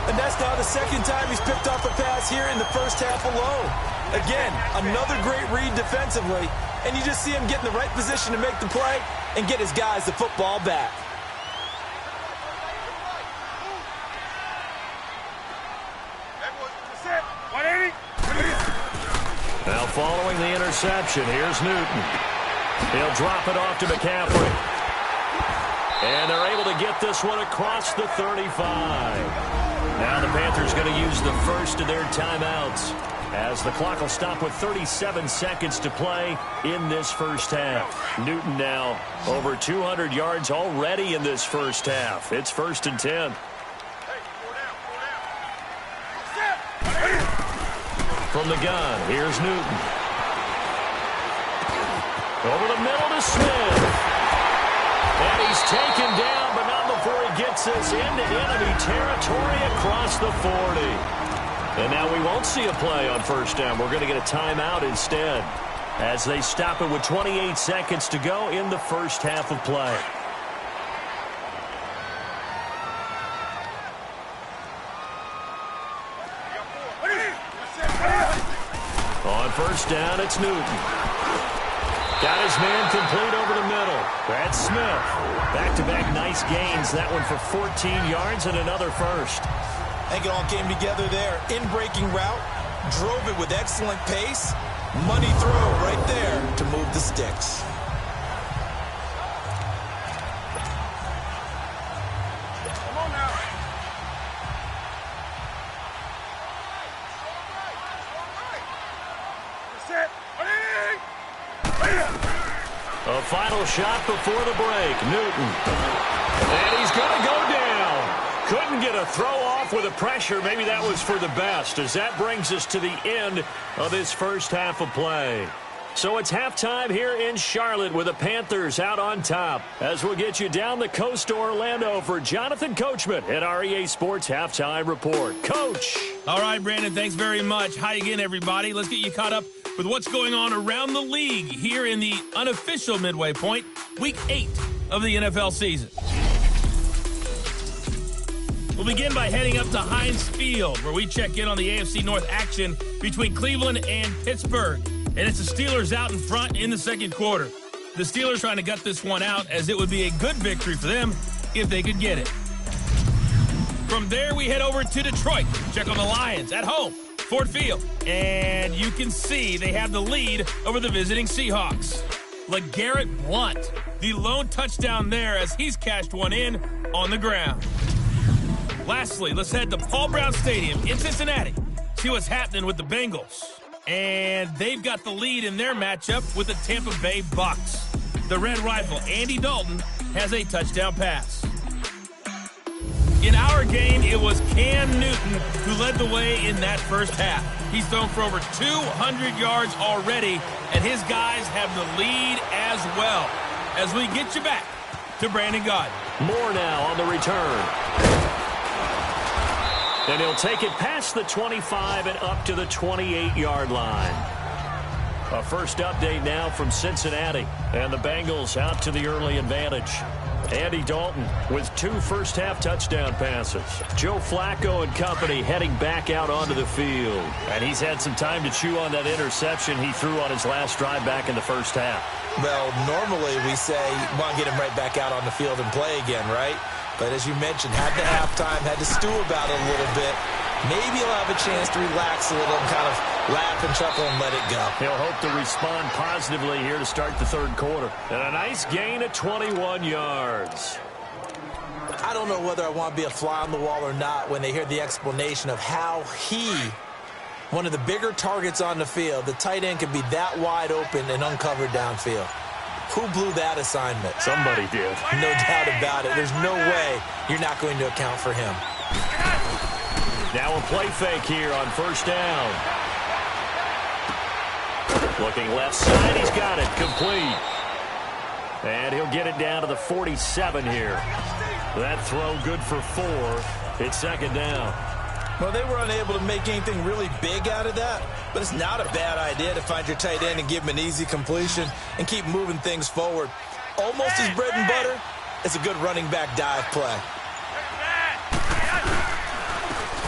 And that's now the second time he's picked off a pass here in the first half alone. Again, another great read defensively, and you just see him get in the right position to make the play and get his guys the football back.
Now following the interception, here's Newton. He'll drop it off to McCaffrey. And they're able to get this one across the 35. Now the Panthers going to use the first of their timeouts, as the clock will stop with 37 seconds to play in this first half. Newton now over 200 yards already in this first half. It's 1st and 10. From the gun, here's Newton. Over the middle to Smith. And he's taken down, but not before he gets us into enemy territory across the 40. And now we won't see a play on first down. We're going to get a timeout instead as they stop it with 28 seconds to go in the first half of play. On first down, it's Newton. Got his man complete over the middle. That's Smith. Back-to-back nice gains. That one for 14 yards and another first.
I think it all came together there. In-breaking route, drove it with excellent pace. Money throw right there to move the sticks.
A final shot before the break. Newton. And he's going to go down. Couldn't get a throw off with the pressure. Maybe that was for the best, as that brings us to the end of this first half of play. So it's halftime here in Charlotte with the Panthers out on top. As we'll get you down the coast to Orlando for Jonathan Coachman at our EA Sports Halftime Report. Coach.
All right, Brandon, thanks very much. Hi again, everybody. Let's get you caught up with what's going on around the league here in the unofficial midway point, Week 8 of the NFL season. We'll begin by heading up to Heinz Field, where we check in on the AFC North action between Cleveland and Pittsburgh. And it's the Steelers out in front in the second quarter. The Steelers trying to gut this one out, as it would be a good victory for them if they could get it. From there, we head over to Detroit. Check on the Lions at home, Ford Field. And you can see they have the lead over the visiting Seahawks. LeGarrette Blount, the lone touchdown there as he's cashed one in on the ground. Lastly, let's head to Paul Brown Stadium in Cincinnati. See what's happening with the Bengals. And they've got the lead in their matchup with the Tampa Bay Bucks. The Red Rifle, Andy Dalton, has a touchdown pass. In our game, it was Cam Newton who led the way in that first half. He's thrown for over 200 yards already, and his guys have the lead as well. As we get you back to Brandon Gaudin.
More now on the return. And he'll take it past the 25 and up to the 28-yard line. A first update now from Cincinnati. And the Bengals out to the early advantage. Andy Dalton with 2 first-half touchdown passes. Joe Flacco and company heading back out onto the field. And he's had some time to chew on that interception he threw on his last drive back in the first half.
Well, normally we say, want to get him right back out on the field and play again, right? But as you mentioned, had the halftime, had to stew about it a little bit. Maybe he'll have a chance to relax a little and kind of laugh and chuckle and let it go.
He'll hope to respond positively here to start the third quarter. And a nice gain of 21 yards.
I don't know whether I want to be a fly on the wall or not when they hear the explanation of how he, one of the bigger targets on the field, the tight end could be that wide open and uncovered downfield. Who blew that assignment?
Somebody did.
No doubt about it. There's no way you're not going to account for him.
Now a play fake here on first down. Looking left side, he's got it complete. And he'll get it down to the 47 here. That throw good for 4. It's second down.
Well, they were unable to make anything really big out of that, but it's not a bad idea to find your tight end and give him an easy completion and keep moving things forward. Almost his bread and butter. It's a good running back dive play.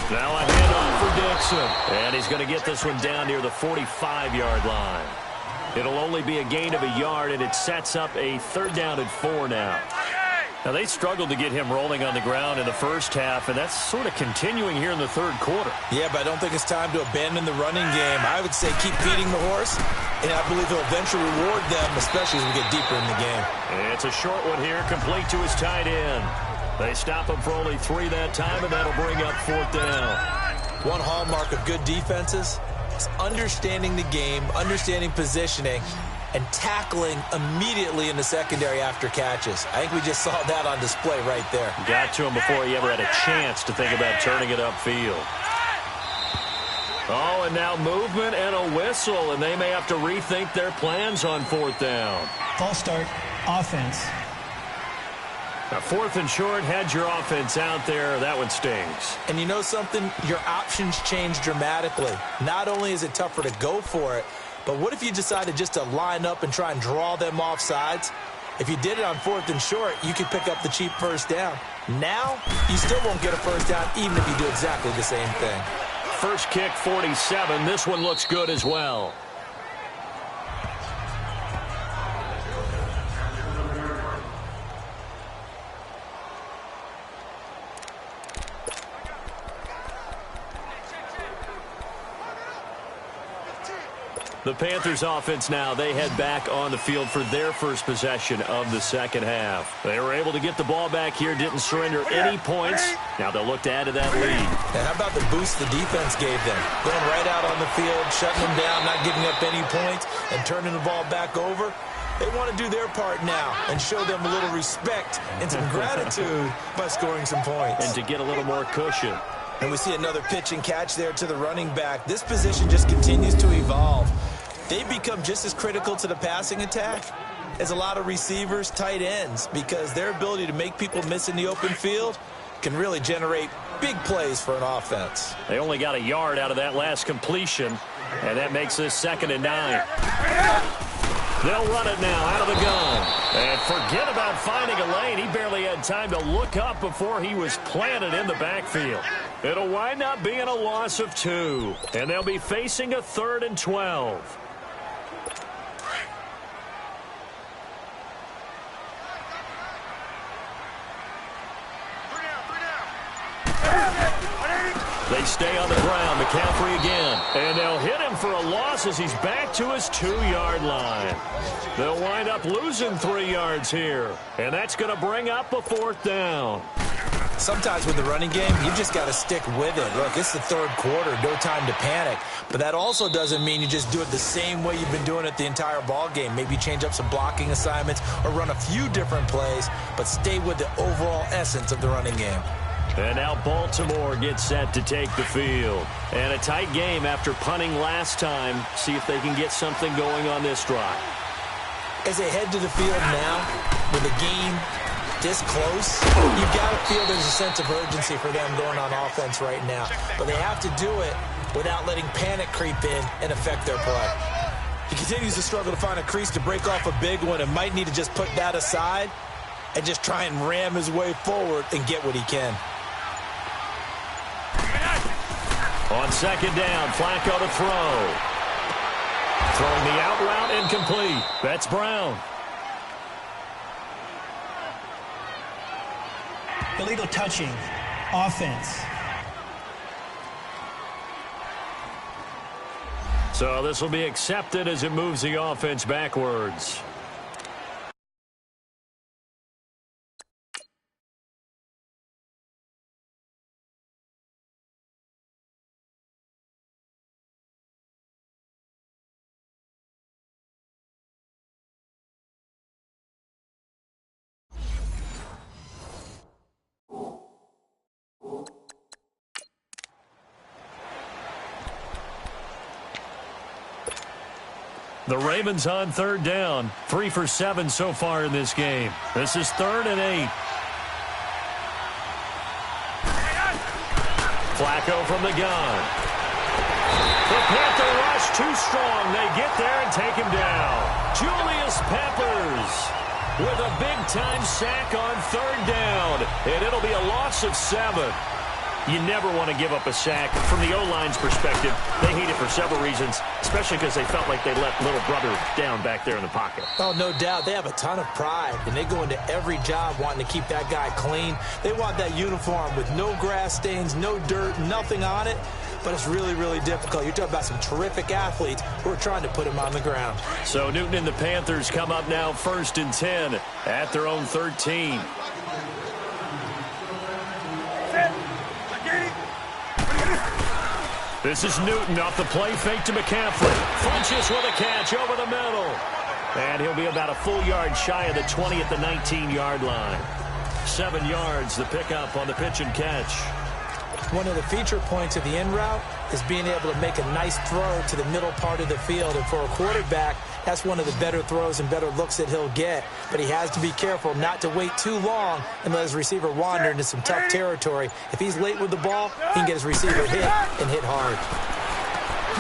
Now a handoff for Dixon. And he's going to get this one down near the 45-yard line. It'll only be a gain of a yard, and it sets up a third down and 4 now. Now, they struggled to get him rolling on the ground in the first half, and that's sort of continuing here in the third quarter.
Yeah, but I don't think it's time to abandon the running game. I would say keep feeding the horse, and I believe he'll eventually reward them, especially as we get deeper in the game.
And it's a short one here, complete to his tight end. They stop him for only 3 that time, and that'll bring up fourth down.
One hallmark of good defenses is understanding the game, understanding positioning, and tackling immediately in the secondary after catches. I think we just saw that on display right there.
Got to him before he ever had a chance to think about turning it upfield. Oh, and now movement and a whistle, and they may have to rethink their plans on fourth down.
False start, offense.
Now, 4th and short, had your offense out there. That one stings.
And you know something? Your options change dramatically. Not only is it tougher to go for it, but what if you decided just to line up and try and draw them off sides? If you did it on 4th and short, you could pick up the cheap first down. Now, you still won't get a first down even if you do exactly the same thing.
First kick, 47. This one looks good as well. The Panthers offense now, they head back on the field for their first possession of the second half. They were able to get the ball back here, didn't surrender any points. Now they'll look to add to that lead.
And how about the boost the defense gave them? Going right out on the field, shutting them down, not giving up any points, and turning the ball back over. They want to do their part now and show them a little respect and some gratitude by scoring some points.
And to get a little more cushion.
And we see another pitch and catch there to the running back. This position just continues to evolve. They've become just as critical to the passing attack as a lot of receivers, tight ends, because their ability to make people miss in the open field can really generate big plays for an offense.
They only got a yard out of that last completion, and that makes this 2nd and 9. They'll run it now out of the gun. And forget about finding a lane. He barely had time to look up before he was planted in the backfield. It'll wind up being a loss of 2. And they'll be facing a 3rd and 12. They stay on the ground. McCaffrey again. And they'll hit him for a loss as he's back to his 2-yard line. They'll wind up losing 3 yards here. And that's going to bring up a 4th down.
Sometimes with the running game, you just got to stick with it. Look, it's the 3rd quarter, no time to panic. But that also doesn't mean you just do it the same way you've been doing it the entire ball game. Maybe change up some blocking assignments or run a few different plays, but stay with the overall essence of the running game.
And now Baltimore gets set to take the field. And a tight game after punting last time. See if they can get something going on this drive.
As they head to the field now, with the game this close, you've got to feel there's a sense of urgency for them going on offense right now. But they have to do it without letting panic creep in and affect their play. He continues to struggle to find a crease to break off a big one and might need to just put that aside and just try and ram his way forward and get what he can.
On 2nd down, Flacco to throw. Throwing the out route incomplete. That's Brown.
Illegal touching. Offense.
So this will be accepted as it moves the offense backwards. The Ravens on 3rd down. 3 for 7 so far in this game. This is 3rd and 8. Flacco from the gun. The Panther rush too strong. They get there and take him down. Julius Peppers with a big-time sack on 3rd down. And it'll be a loss of 7. You never want to give up a sack. From the O-line's perspective, they hate it for several reasons, especially because they felt like they let little brother down back there in the pocket.
Oh, no doubt. They have a ton of pride, and they go into every job wanting to keep that guy clean. They want that uniform with no grass stains, no dirt, nothing on it, but it's really, really difficult. You're talking about some terrific athletes who are trying to put him on the ground.
So Newton and the Panthers come up now 1st and 10 at their own 13. This is Newton off the play fake to McCaffrey. Funches with a catch over the middle. And he'll be about a full yard shy of the 20 at the 19-yard line. 7 yards, the pickup on the pitch and catch.
One of the feature points of the in route is being able to make a nice throw to the middle part of the field. And for a quarterback, that's one of the better throws and better looks that he'll get. But he has to be careful not to wait too long and let his receiver wander into some tough territory. If he's late with the ball, he can get his receiver hit and hit hard.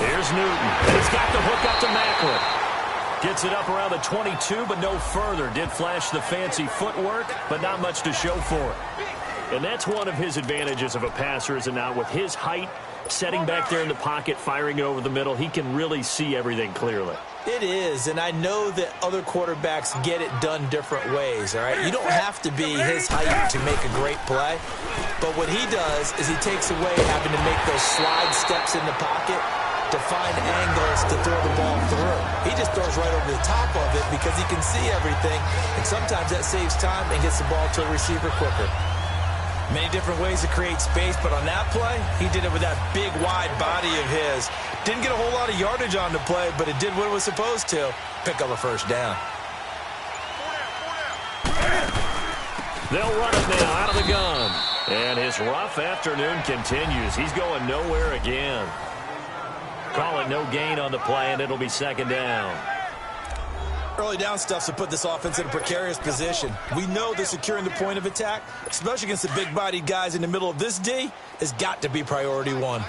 Here's Newton. He's got the hook up to Macklin. Gets it up around the 22, but no further. Did flash the fancy footwork, but not much to show for it. And that's one of his advantages of a passer, is it not? With his height, setting back there in the pocket, firing it over the middle, he can really see everything clearly.
It is, and I know that other quarterbacks get it done different ways, all right? You don't have to be his height to make a great play, but what he does is he takes away having to make those slide steps in the pocket to find angles to throw the ball through. He just throws right over the top of it because he can see everything, and sometimes that saves time and gets the ball to a receiver quicker. Many different ways to create space, but on that play, he did it with that big, wide body of his. Didn't get a whole lot of yardage on the play, but it did what it was supposed to, pick up a first down.
They'll run it now out of the gun. And his rough afternoon continues. He's going nowhere again. Call it no gain on the play, and it'll be second down.
Early down stuff to put this offense in a precarious position. We know that securing the point of attack, especially against the big-bodied guys in the middle of this D, has got to be priority one.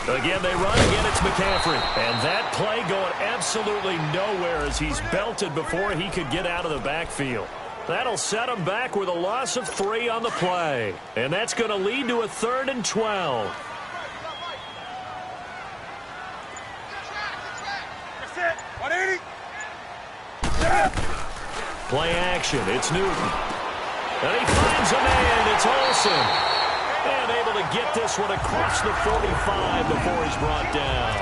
Again, they run. Again, it's McCaffrey. And that play going absolutely nowhere as he's belted before he could get out of the backfield. That'll set him back with a loss of 3 on the play. And that's going to lead to a 3rd and 12. Play action. It's Newton. And he finds a man. It's Olsen. And able to get this one across the 45 before he's brought down.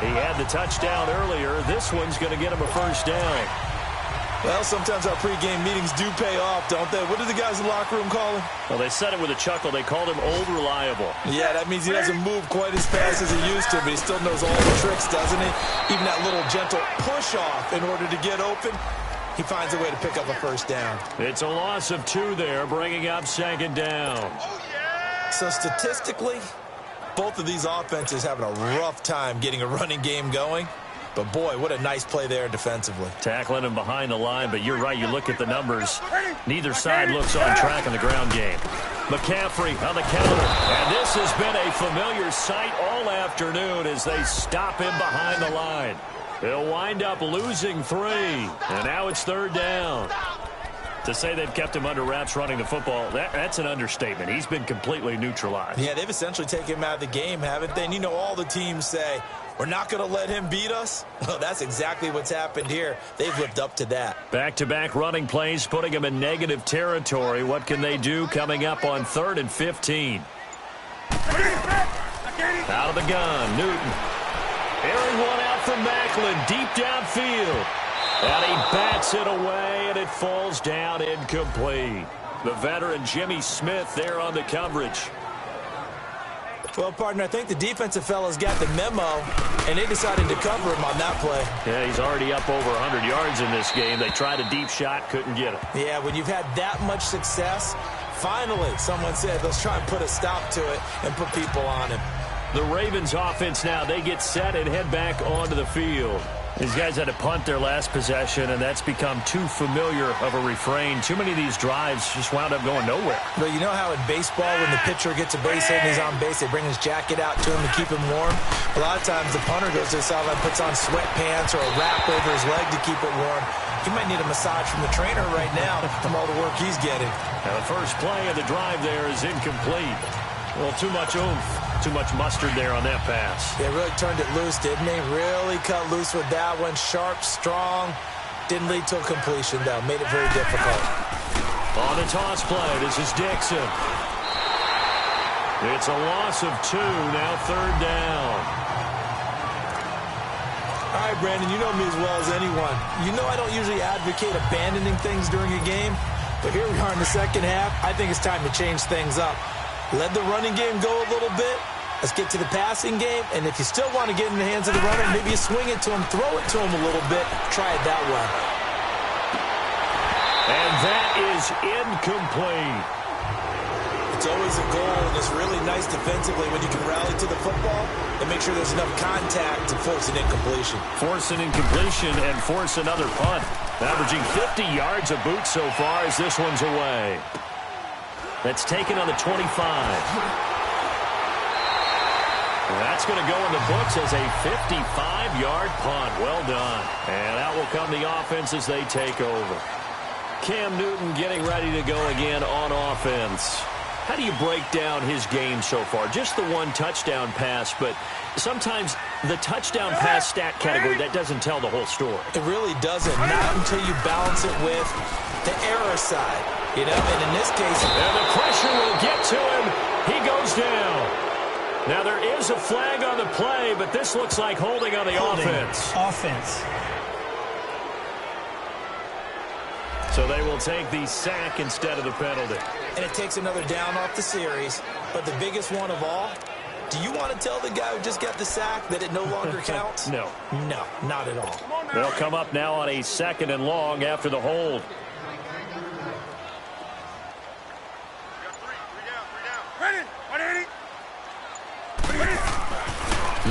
He had the touchdown earlier. This one's going to get him a first down.
Well, sometimes our pregame meetings do pay off, don't they? What do the guys in the locker room call him?
Well, they said it with a chuckle. They called him Old Reliable.
Yeah, that means he doesn't move quite as fast as he used to, but he still knows all the tricks, doesn't he? Even that little gentle push-off in order to get open, he finds a way to pick up a first down.
It's a loss of 2 there, bringing up second down.
So statistically, both of these offenses having a rough time getting a running game going. But, boy, what a nice play there defensively.
Tackling him behind the line, but you're right. You look at the numbers. Neither side looks on track in the ground game. McCaffrey on the counter. And this has been a familiar sight all afternoon as they stop him behind the line. They'll wind up losing 3. And now it's 3rd down. To say they've kept him under wraps running the football, that's an understatement. He's been completely neutralized.
Yeah, they've essentially taken him out of the game, haven't they? And you know all the teams say, we're not going to let him beat us. Well, that's exactly what's happened here. They've lived up to that.
Back-to-back running plays, putting him in negative territory. What can they do coming up on 3rd and 15? Out of the gun, Newton. Airing one out from Macklin, deep downfield. And he bats it away, and it falls down incomplete. The veteran Jimmy Smith there on the coverage.
Well, partner, I think the defensive fellas got the memo, and they decided to cover him on that play.
Yeah, he's already up over 100 yards in this game. They tried a deep shot, couldn't get it.
Yeah, when you've had that much success, finally someone said, let's try and put a stop to it and put people on him.
The Ravens offense now, they get set and head back onto the field. These guys had to punt their last possession, and that's become too familiar of a refrain. Too many of these drives just wound up going nowhere.
But you know how in baseball, when the pitcher gets a base hit and he's on base, they bring his jacket out to him to keep him warm? A lot of times the punter goes to the sideline, puts on sweatpants or a wrap over his leg to keep it warm. He might need a massage from the trainer right now from all the work he's getting.
Now the first play of the drive there is incomplete. Well, too much oomph, too much mustard there on that pass.
They really turned it loose, didn't they? Really cut loose with that one. Sharp, strong. Didn't lead to a completion, though. Made it very difficult.
On the toss play, this is Dixon. It's a loss of 2, now 3rd down.
All right, Brandon, you know me as well as anyone. You know I don't usually advocate abandoning things during a game, but here we are in the second half. I think it's time to change things up. Let the running game go a little bit. Let's get to the passing game. And if you still want to get in the hands of the runner, maybe you swing it to him, throw it to him a little bit. Try it that way.
And that is incomplete.
It's always a goal, and it's really nice defensively when you can rally to the football and make sure there's enough contact to force an incompletion.
Force an incompletion and force another punt. Averaging 50 yards a boot so far as this one's away. That's taken on the 25. That's going to go in the books as a 55-yard punt. Well done. And out will come the offense as they take over. Cam Newton getting ready to go again on offense. How do you break down his game so far? Just the one touchdown pass, but sometimes the touchdown pass stat category, that doesn't tell the whole story.
It really doesn't, not until you balance it with the error side. You know, and in this case...
And the pressure will get to him. He goes down. Now, there is a flag on the play, but this looks like holding on the offense. So they will take the sack instead of the penalty.
And it takes another down off the series. But the biggest one of all, do you want to tell the guy who just got the sack that it no longer counts?
No.
No, not at all.
They'll come up now on a 2nd and long after the hold.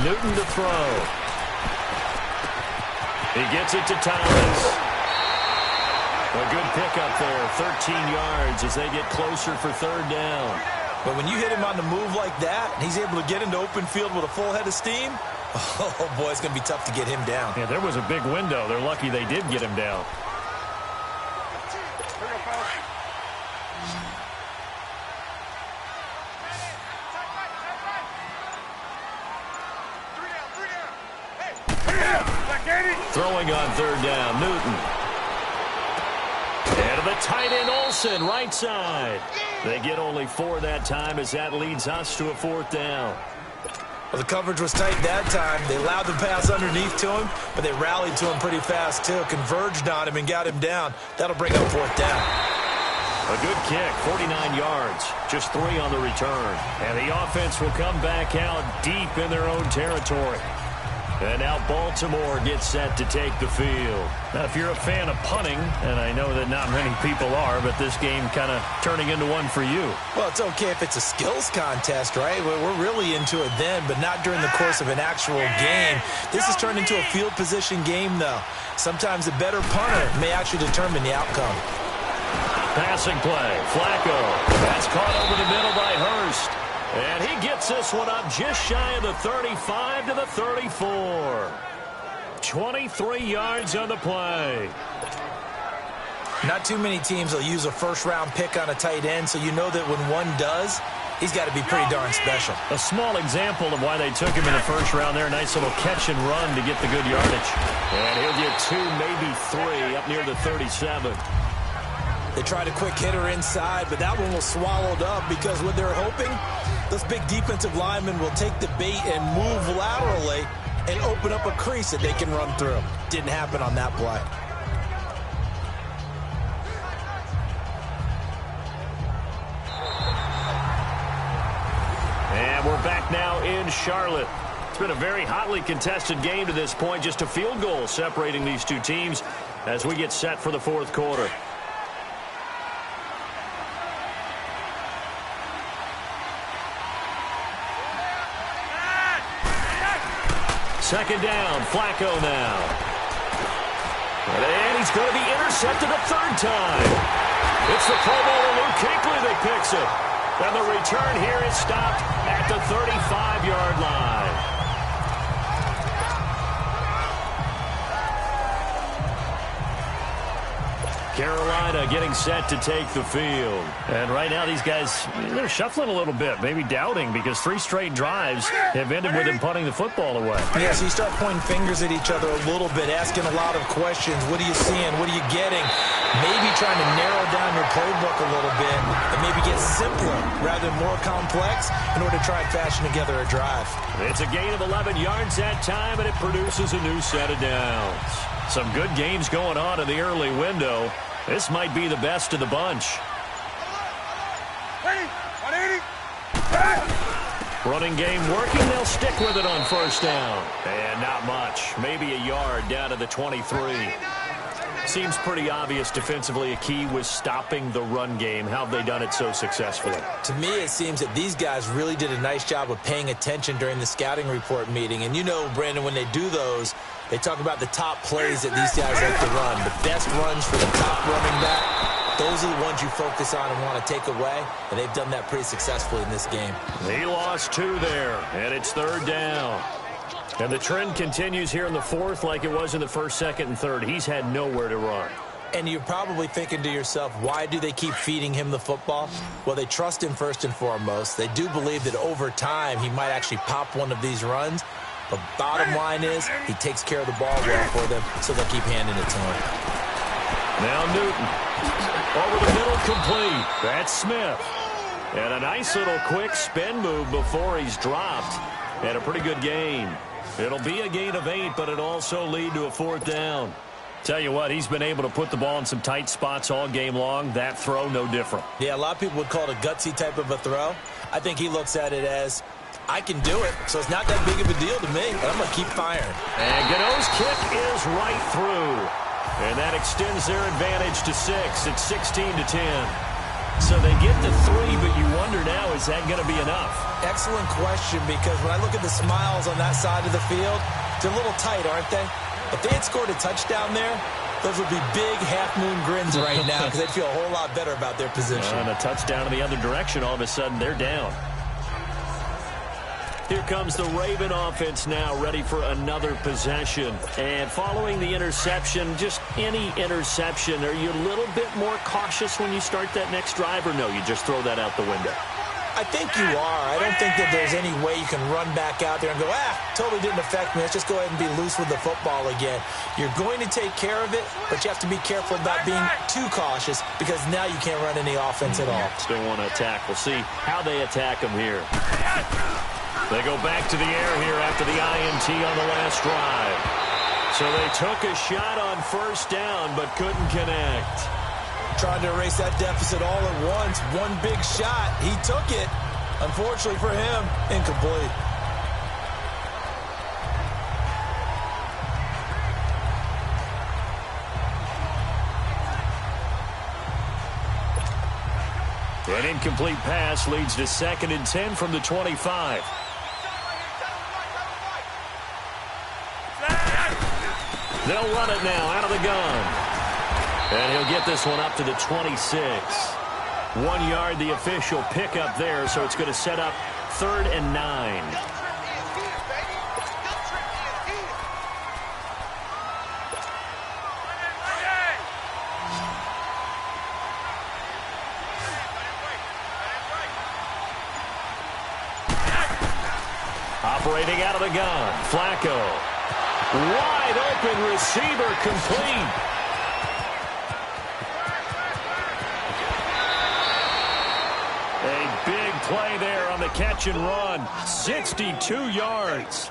Newton to throw. He gets it to Thomas. A good pickup there, 13 yards as they get closer for 3rd down.
But when you hit him on the move like that, and he's able to get into open field with a full head of steam, oh boy, it's going to be tough to get him down.
Yeah, there was a big window. They're lucky they did get him down. Throwing on 3rd down, Newton. And to the tight end, Olsen, right side. They get only 4 that time as that leads us to a 4th down.
Well, the coverage was tight that time. They allowed the pass underneath to him, but they rallied to him pretty fast, too. Converged on him and got him down. That'll bring up 4th down.
A good kick, 49 yards. Just 3 on the return. And the offense will come back out deep in their own territory. And now Baltimore gets set to take the field. Now, if you're a fan of punting, and I know that not many people are, but this game kind of turning into one for you.
Well, it's okay if it's a skills contest, right? We're really into it then, but not during the course of an actual game. This has turned into a field position game, though. Sometimes a better punter may actually determine the outcome.
Passing play, Flacco. That's caught over the middle by Hurst. And he gets this one up just shy of the 35 to the 34. 23 yards on the play.
Not too many teams will use a first-round pick on a tight end, so you know that when one does, he's got to be pretty darn special.
A small example of why they took him in the first round there. Nice little catch and run to get the good yardage. And he'll get 2, maybe 3 up near the 37.
They tried a quick hitter inside, but that one was swallowed up because what they're hoping, those big defensive linemen will take the bait and move laterally and open up a crease that they can run through. Didn't happen on that play.
And we're back now in Charlotte. It's been a very hotly contested game to this point. Just a field goal separating these two teams as we get set for the 4th quarter. Second down, Flacco now. And he's going to be intercepted a 3rd time. It's the Pro Bowler Luke Kuechly that picks it. And the return here is stopped at the 35-yard line. Carolina getting set to take the field. And right now these guys, they're shuffling a little bit, maybe doubting, because 3 straight drives have ended with them punting the football away.
Yeah, so you start pointing fingers at each other a little bit, asking a lot of questions. What are you seeing? What are you getting? Maybe trying to narrow down your playbook a little bit and maybe get simpler rather than more complex in order to try and fashion together a drive.
It's a gain of 11 yards that time, and it produces a new set of downs. Some good games going on in the early window. This might be the best of the bunch. Running game working. They'll stick with it on 1st down. And not much. Maybe a yard down to the 23. Seems pretty obvious defensively a key was stopping the run game. How have they done it so successfully?
To me, it seems that these guys really did a nice job of paying attention during the scouting report meeting. And you know, Brandon, when they do those, they talk about the top plays that these guys like to run. The best runs for the top running back, those are the ones you focus on and want to take away. And they've done that pretty successfully in this game.
He lost 2 there, and it's 3rd down. And the trend continues here in the 4th like it was in the 1st, 2nd, and 3rd. He's had nowhere to run.
And you're probably thinking to yourself, why do they keep feeding him the football? Well, they trust him first and foremost. They do believe that over time he might actually pop one of these runs. But bottom line is he takes care of the ball well for them, so they'll keep handing it to him.
Now Newton. Over the middle, complete. That's Smith. And a nice little quick spin move before he's dropped. And a pretty good gain. It'll be a gain of 8, but it'll also lead to a 4th down. Tell you what, he's been able to put the ball in some tight spots all game long. That throw, no different.
Yeah, a lot of people would call it a gutsy type of a throw. I think he looks at it as, I can do it, so it's not that big of a deal to me, but I'm going to keep firing.
And Gano's kick is right through. And that extends their advantage to 6. It's 16-10. So they get to 3, but you wonder now, is that going to be enough?
Excellent question, because when I look at the smiles on that side of the field, they're a little tight, aren't they? If they had scored a touchdown there, those would be big half-moon grins right now because they'd feel a whole lot better about their position.
And a touchdown in the other direction, all of a sudden they're down. Here comes the Raven offense now, ready for another possession. And following the interception, just any interception, are you a little bit more cautious when you start that next drive, or no, you just throw that out the window?
I think you are. I don't think that there's any way you can run back out there and go, totally didn't affect me. Let's just go ahead and be loose with the football again. You're going to take care of it, but you have to be careful about being too cautious because now you can't run any offense at all.
Still want to attack. We'll see how they attack them here. They go back to the air here after the INT on the last drive. So they took a shot on 1st down, but couldn't connect.
Trying to erase that deficit all at once. One big shot. He took it. Unfortunately for him, incomplete.
An incomplete pass leads to 2nd and 10 from the 25. They'll run it now out of the gun. And he'll get this one up to the 26. 1 yard, the official pickup there, so it's going to set up 3rd and 9. Operating out of the gun, Flacco. Wide open receiver, complete. A big play there on the catch and run. 62 yards.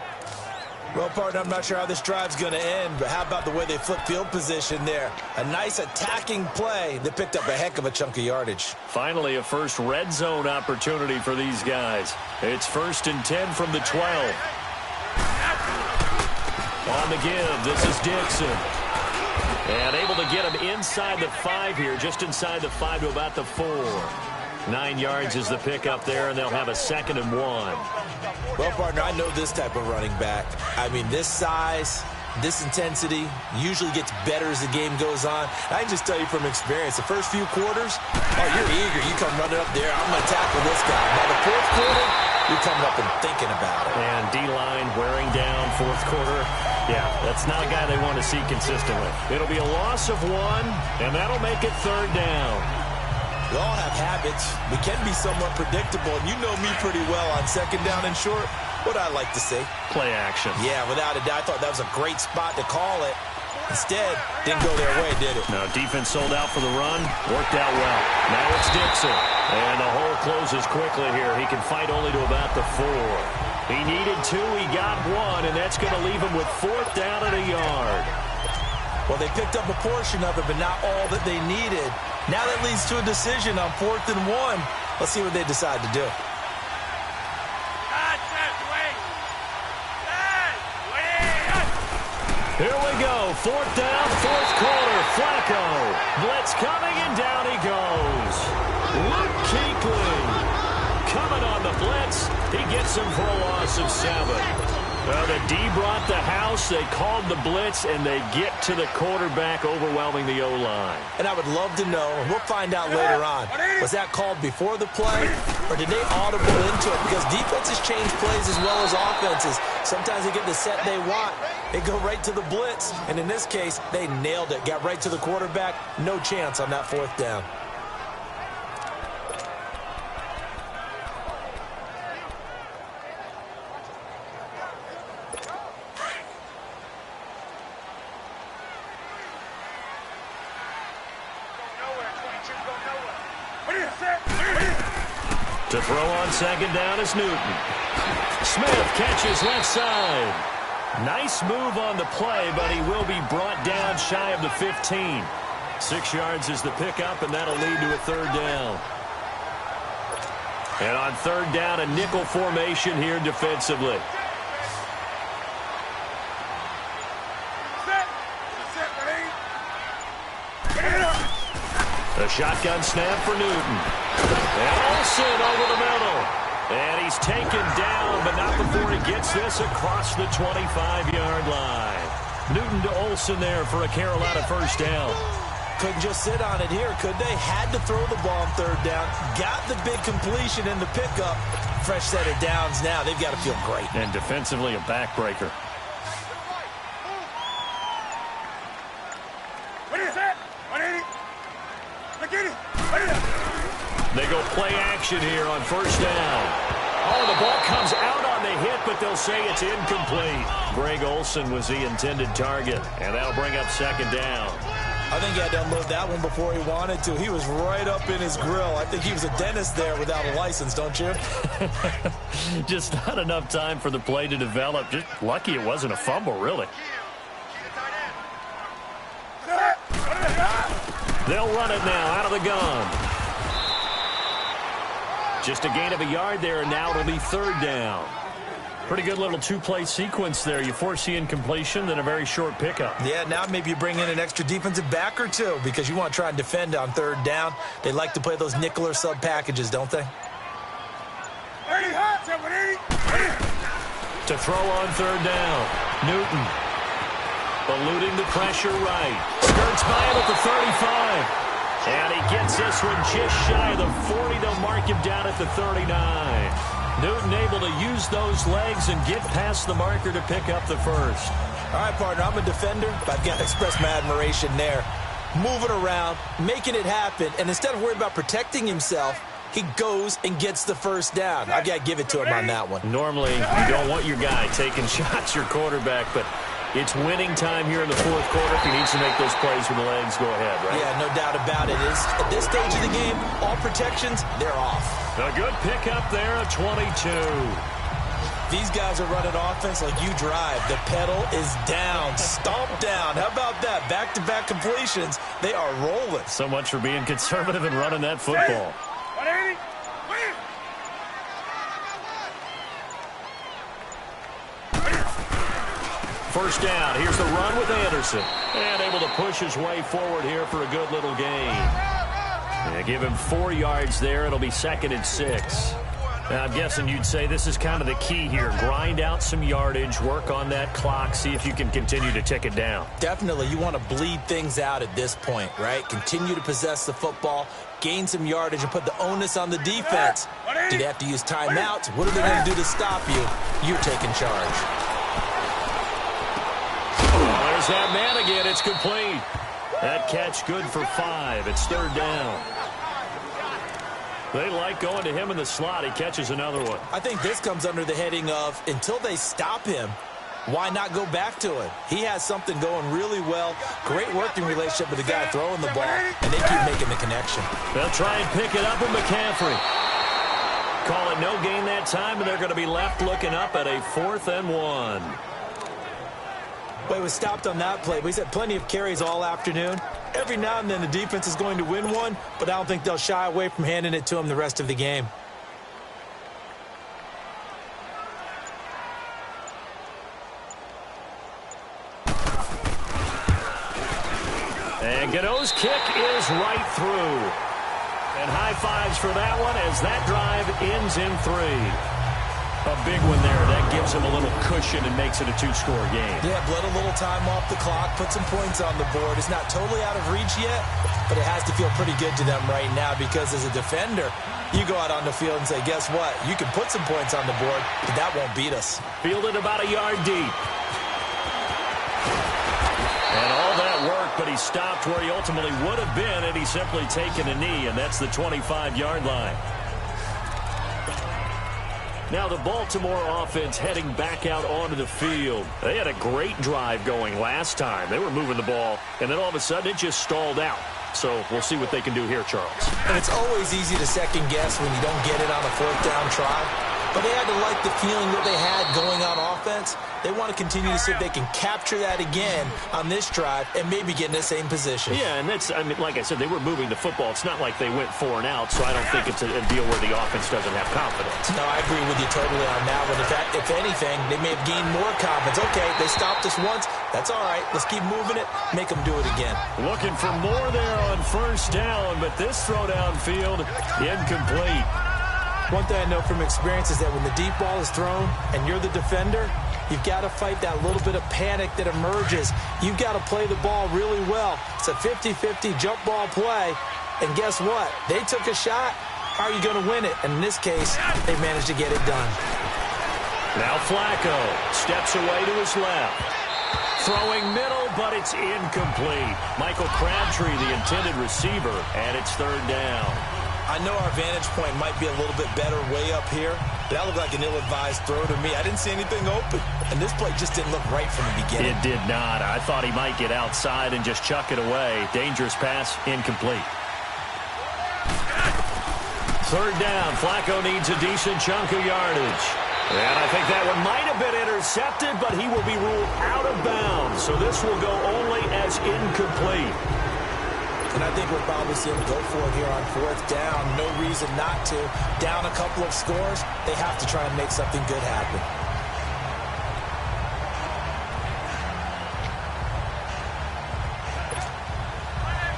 Well, partner, I'm not sure how this drive's going to end, but how about the way they flip field position there? A nice attacking play that picked up a heck of a chunk of yardage.
Finally, a first red zone opportunity for these guys. It's 1st and 10 from the 12. On the give, this is Dixon. And able to get him inside the 5 here, just inside the 5 to about the 4. 9 yards is the pickup there, and they'll have a 2nd and 1.
Well, partner, I know this type of running back. I mean, this size, this intensity usually gets better as the game goes on. I can just tell you from experience, the first few quarters, you're eager. You come running up there, I'm going to tackle this guy. By the 4th quarter, you're coming up and thinking about it.
And D-line wearing down 4th quarter. Yeah, that's not a guy they want to see consistently. It'll be a loss of 1, and that'll make it 3rd down.
We all have habits. We can be somewhat predictable, and you know me pretty well on 2nd down and short. What I like to see?
Play action.
Yeah, without a doubt. I thought that was a great spot to call it. Instead, didn't go their way, did it?
No, defense sold out for the run. Worked out well. Now it's Dixon. And the hole closes quickly here. He can fight only to about the 4. He needed 2. He got 1, and that's going to leave him with 4th down and a yard.
Well, they picked up a portion of it, but not all that they needed. Now that leads to a decision on 4th and 1. Let's see what they decide to do.
Here we go. 4th down, 4th quarter. Flag Blitz coming, and down he goes. Luke Kuechly coming on the blitz. He gets him for a loss of 7. Well, the D brought the house. They called the blitz, and they get to the quarterback, overwhelming the O-line.
And I would love to know, and we'll find out later on, was that called before the play, or did they audible into it? Because defenses change plays as well as offenses. Sometimes they get the set they want. They go right to the blitz, and in this case, they nailed it. Got right to the quarterback. No chance on that 4th down.
To throw on 2nd down is Newton. Smith catches left side. Nice move on the play, but he will be brought down shy of the 15. 6 yards is the pickup, and that'll lead to a 3rd down. And on 3rd down, a nickel formation here defensively. A shotgun snap for Newton. And Olsen over the middle. And he's taken down, but not before he gets this across the 25-yard line. Newton to Olsen there for a Carolina 1st down.
Couldn't just sit on it here, could they? Had to throw the ball on 3rd down. Got the big completion in the pickup. Fresh set of downs now. They've got to feel great.
And defensively, a backbreaker. They go play action here on 1st down. Oh, the ball comes out on the hit, but they'll say it's incomplete. Greg Olsen was the intended target, and that'll bring up 2nd down.
I think he had to unload that one before he wanted to. He was right up in his grill. I think he was a dentist there without a license, don't you?
Just not enough time for the play to develop. Just lucky it wasn't a fumble, really. They'll run it now out of the gun. Just a gain of a yard there, and now it'll be 3rd down. Pretty good little 2-play sequence there. You force the incompletion, then a very short pickup.
Yeah, now maybe you bring in an extra defensive back or two because you want to try and defend on 3rd down. They like to play those nickel or sub packages, don't they?
To throw on 3rd down, Newton. Eluding the pressure right. Skirts by him at the 35. And he gets this one just shy of the 40. They'll mark him down at the 39. Newton able to use those legs and get past the marker to pick up the 1st.
All right, partner, I'm a defender, but I've got to express my admiration there. Moving around, making it happen, and instead of worrying about protecting himself, he goes and gets the 1st down. I've got to give it to him on that one.
Normally, you don't want your guy taking shots, your quarterback, but it's winning time here in the 4th quarter. If he needs to make those plays with the legs, go ahead, right?
Yeah, no doubt about it. At this stage of the game, all protections, they're off.
A good pickup there at 22.
These guys are running offense like you drive. The pedal is down, stomp down. How about that? Back-to-back completions. They are rolling.
So much for being conservative and running that football. First down. Here's the run with Anderson. And able to push his way forward here for a good little gain. And give him 4 yards there. It'll be 2nd and 6. Now, I'm guessing you'd say this is kind of the key here. Grind out some yardage, work on that clock, see if you can continue to tick it down.
Definitely. You want to bleed things out at this point, right? Continue to possess the football, gain some yardage, and put the onus on the defense. Do they have to use timeouts? What are they going to do to stop you? You're taking charge.
Well, there's that man again. It's complete. That catch good for 5. It's 3rd down. They like going to him in the slot. He catches another one.
I think this comes under the heading of, until they stop him, why not go back to him? He has something going really well. Great working relationship with the guy throwing the ball, and they keep making the connection.
They'll try and pick it up with McCaffrey. Call it no gain that time, and they're going to be left looking up at a 4th and 1.
Well, he was stopped on that play, but he's had plenty of carries all afternoon. Every now and then the defense is going to win one, but I don't think they'll shy away from handing it to him the rest of the game.
And Gano's kick is right through. And high fives for that one as that drive ends in 3. A big one there. That gives him a little cushion and makes it a 2-score game.
Yeah, bled a little time off the clock, put some points on the board. It's not totally out of reach yet, but it has to feel pretty good to them right now because as a defender, you go out on the field and say, guess what? You can put some points on the board, but that won't beat us.
Fielded about a yard deep. And all that work, but he stopped where he ultimately would have been had he simply taken a knee, and that's the 25-yard line. Now the Baltimore offense heading back out onto the field. They had a great drive going last time. They were moving the ball, and then all of a sudden it just stalled out. So we'll see what they can do here, Charles.
And it's always easy to second guess when you don't get it on a 4th down try. But they had to like the feeling that they had going on offense. They want to continue to see if they can capture that again on this drive and maybe get in the same position.
Yeah, and that's, I mean, like I said, they were moving the football. It's not like they went 4 and out, so I don't think it's a deal where the offense doesn't have confidence.
No, I agree with you totally on that one. If anything, they may have gained more confidence. Okay, they stopped us once. That's all right. Let's keep moving it. Make them do it again.
Looking for more there on 1st down, but this throw downfield incomplete.
One thing I know from experience is that when the deep ball is thrown and you're the defender, you've got to fight that little bit of panic that emerges. You've got to play the ball really well. It's a 50-50 jump ball play. And guess what? They took a shot. How are you going to win it? And in this case, they managed to get it done.
Now Flacco steps away to his left. Throwing middle, but it's incomplete. Michael Crabtree, the intended receiver, and it's 3rd down.
I know our vantage point might be a little bit better way up here, but that looked like an ill-advised throw to me. I didn't see anything open, and this play just didn't look right from the beginning.
It did not. I thought he might get outside and just chuck it away. Dangerous pass, incomplete. 3rd down. Flacco needs a decent chunk of yardage. And I think that one might have been intercepted, but he will be ruled out of bounds. So this will go only as incomplete.
And I think we're probably seeing them go for it here on 4th down. No reason not to. Down a couple of scores, they have to try and make something good happen.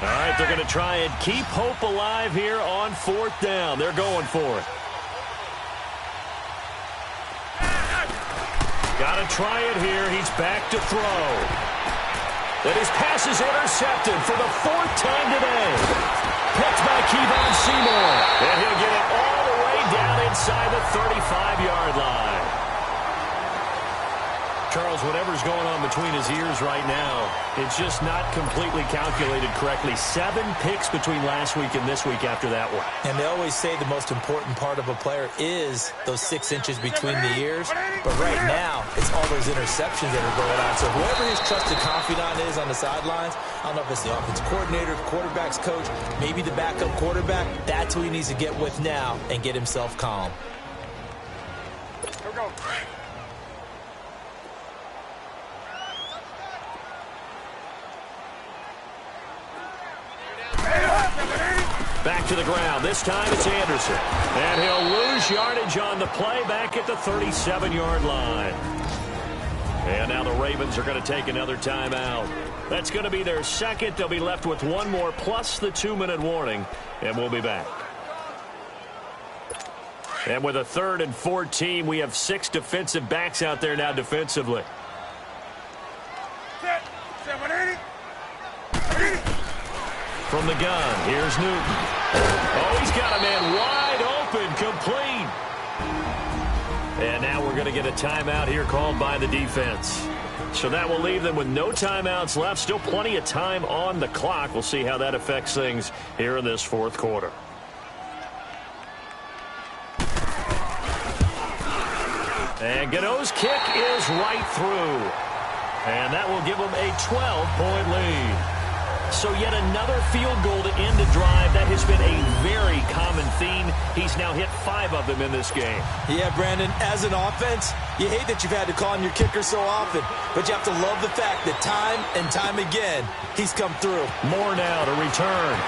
All right, they're going to try and keep hope alive here on 4th down. They're going for it. Got to try it here. He's back to throw. That his pass is intercepted for the 4th time today. Picked by Kevon Seymour. And he'll get it all the way down inside the 35-yard line. Charles, whatever's going on between his ears right now, it's just not completely calculated correctly. 7 picks between last week and this week after that one.
And they always say the most important part of a player is those 6 inches between the ears. But right now, it's all those interceptions that are going on. So whoever his trusted confidant is on the sidelines, I don't know if it's the offensive coordinator, the quarterback's coach, maybe the backup quarterback, that's who he needs to get with now and get himself calm.
Here we go.
Back to the ground. This time it's Anderson. And he'll lose yardage on the play back at the 37-yard line. And now the Ravens are going to take another timeout. That's going to be their second. They'll be left with one more plus the 2-minute warning. And we'll be back. And with a 3rd and 14, we have 6 defensive backs out there now defensively. From the gun, here's Newton. Oh, he's got a man wide open, complete. And now we're going to get a timeout here called by the defense. So that will leave them with no timeouts left. Still plenty of time on the clock. We'll see how that affects things here in this 4th quarter. And Gano's kick is right through. And that will give them a 12-point lead. So yet another field goal to end the drive. That has been a very common theme. He's now hit 5 of them in this game.
Yeah, Brandon, as an offense, you hate that you've had to call on your kicker so often, but you have to love the fact that time and time again, he's come through.
More now to return.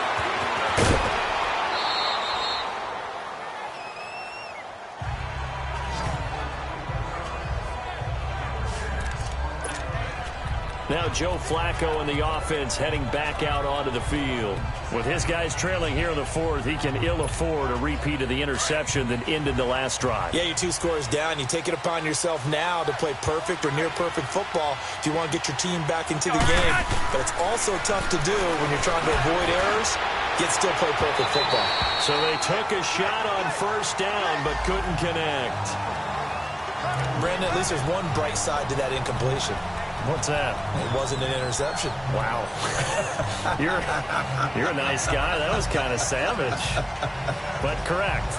Now Joe Flacco and the offense heading back out onto the field. With his guys trailing here in the fourth, he can ill afford a repeat of the interception that ended the last drive.
Yeah, you're 2 scores down. You take it upon yourself now to play perfect or near-perfect football if you want to get your team back into the game. But it's also tough to do when you're trying to avoid errors, yet still play perfect football.
So they took a shot on first down but couldn't connect.
Brandon, at least there's one bright side to that incompletion.
What's that?
It wasn't an interception.
Wow. You're a nice guy. That was kind of savage. But correct.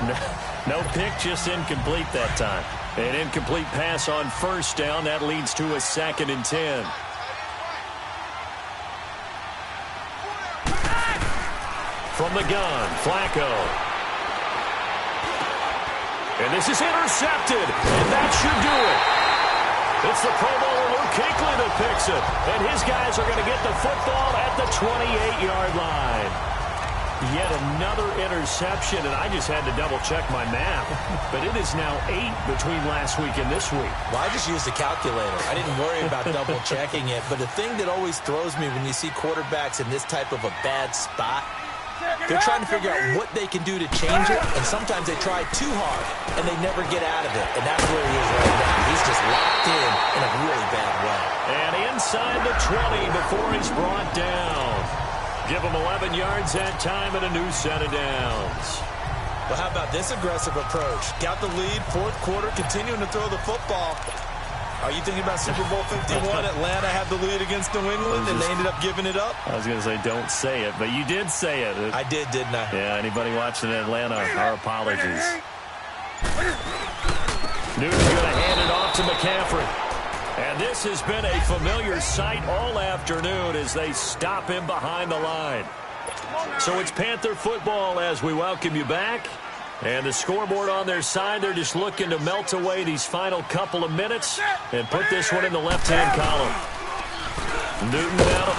No pick, just incomplete that time. An incomplete pass on first down. That leads to a 2nd and 10. From the gun, Flacco. And this is intercepted. And that should do it. It's the Pro Bowler Luke Kuechly that picks it. And his guys are going to get the football at the 28-yard line. Yet another interception, and I just had to double-check my math. But it is now 8 between last week and this week.
Well, I just used a calculator. I didn't worry about double-checking it. But the thing that always throws me when you see quarterbacks in this type of a bad spot, they're trying to figure out what they can do to change it, and sometimes they try too hard, and they never get out of it. And that's where he is right now. He's just locked in a really bad way.
And inside the 20 before he's brought down. Give him 11 yards that time and a new set of downs.
Well, how about this aggressive approach? Got the lead, fourth quarter, continuing to throw the football. Are you thinking about Super Bowl 51? Atlanta had the lead against New England, and they ended up giving it up?
I was going to say don't say it, but you did say it.
I did, didn't I?
Yeah, anybody watching Atlanta, our apologies. Newton's going to hand it off to McCaffrey. And this has been a familiar sight all afternoon as they stop him behind the line. So it's Panther football as we welcome you back. And the scoreboard on their side, they're just looking to melt away these final couple of minutes and put this one in the left-hand column. Newton now to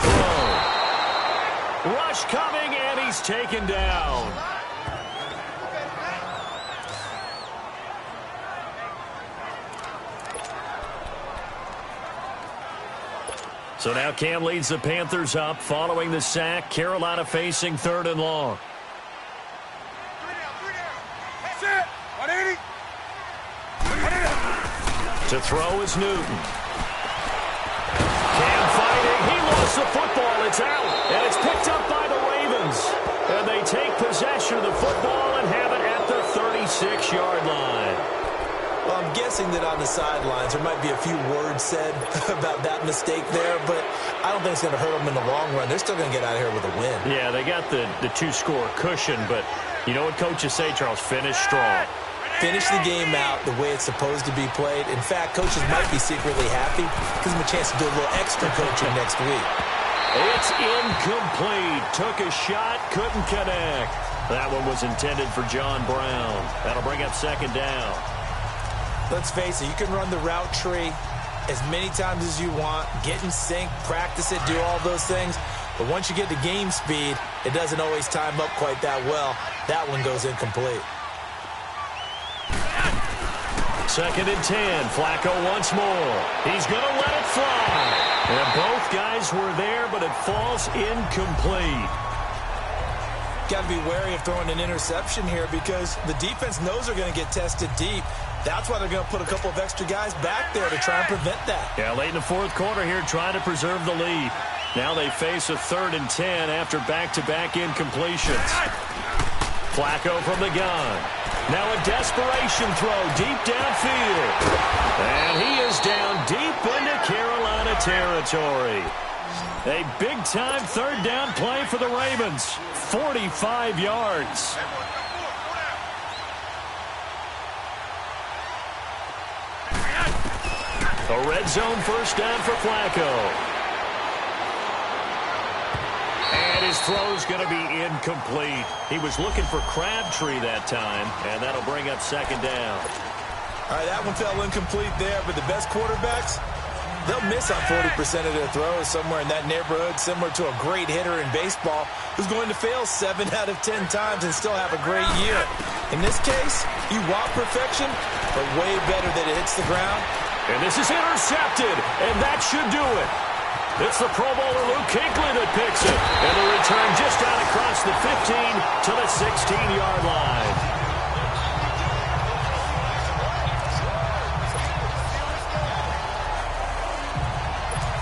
throw. Rush coming, and he's taken down. So now Cam leads the Panthers up following the sack. Carolina facing 3rd and long. To throw is Newton. Cam fighting. He lost the football. It's out. And it's picked up by the Ravens. And they take possession of the football and have it at the 36-yard line.
Well, I'm guessing that on the sidelines there might be a few words said about that mistake there, but I don't think it's going to hurt them in the long run. They're still going to get out of here with a win.
Yeah, they got the 2-score cushion, but you know what coaches say, Charles? Finish strong.
Finish the game out the way it's supposed to be played. In fact, coaches might be secretly happy. Gives them a chance to do a little extra coaching next week.
It's incomplete. Took a shot, couldn't connect. That one was intended for John Brown. That'll bring up 2nd down.
Let's face it, you can run the route tree as many times as you want, get in sync, practice it, do all those things. But once you get to game speed, it doesn't always time up quite that well. That one goes incomplete.
2nd and 10. Flacco once more. He's going to let it fly. And both guys were there, but it falls incomplete.
Got to be wary of throwing an interception here because the defense knows they're going to get tested deep. That's why they're going to put a couple of extra guys back there to try and prevent that.
Yeah, late in the fourth quarter here, trying to preserve the lead. Now they face a 3rd and 10 after back-to-back incompletions. Flacco from the gun. Now a desperation throw deep downfield. And he is down deep into Carolina territory. A big-time 3rd down play for the Ravens. 45 yards. A red zone 1st down for Flacco. And his throw's going to be incomplete. He was looking for Crabtree that time, and that'll bring up 2nd down.
All right, that one fell incomplete there, but the best quarterbacks, they'll miss on 40% of their throws, somewhere in that neighborhood, similar to a great hitter in baseball who's going to fail 7 out of 10 times and still have a great year. In this case, you want perfection, but way better that it hits the ground.
And this is intercepted, and that should do it. It's the Pro Bowler Luke Kuechly that picks it. And the return just out across the 15 to the 16-yard line.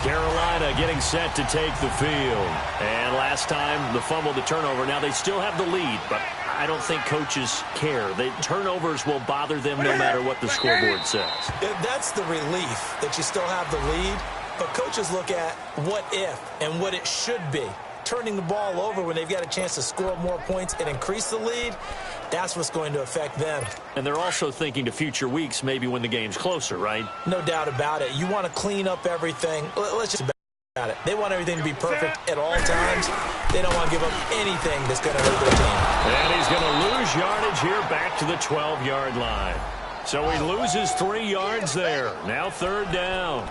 Carolina getting set to take the field. And last time, the fumble, the turnover. Now, they still have the lead, but I don't think coaches care. The turnovers will bother them no matter what the scoreboard says.
That's the relief that you still have the lead. But coaches look at what if and what it should be. Turning the ball over when they've got a chance to score more points and increase the lead, that's what's going to affect them.
And they're also thinking to future weeks, maybe when the game's closer, right?
No doubt about it. You want to clean up everything. Let's just about it. They want everything to be perfect at all times. They don't want to give up anything that's going to hurt their team.
And he's going to lose yardage here back to the 12-yard line. So he loses 3 yards there. Now 3rd down.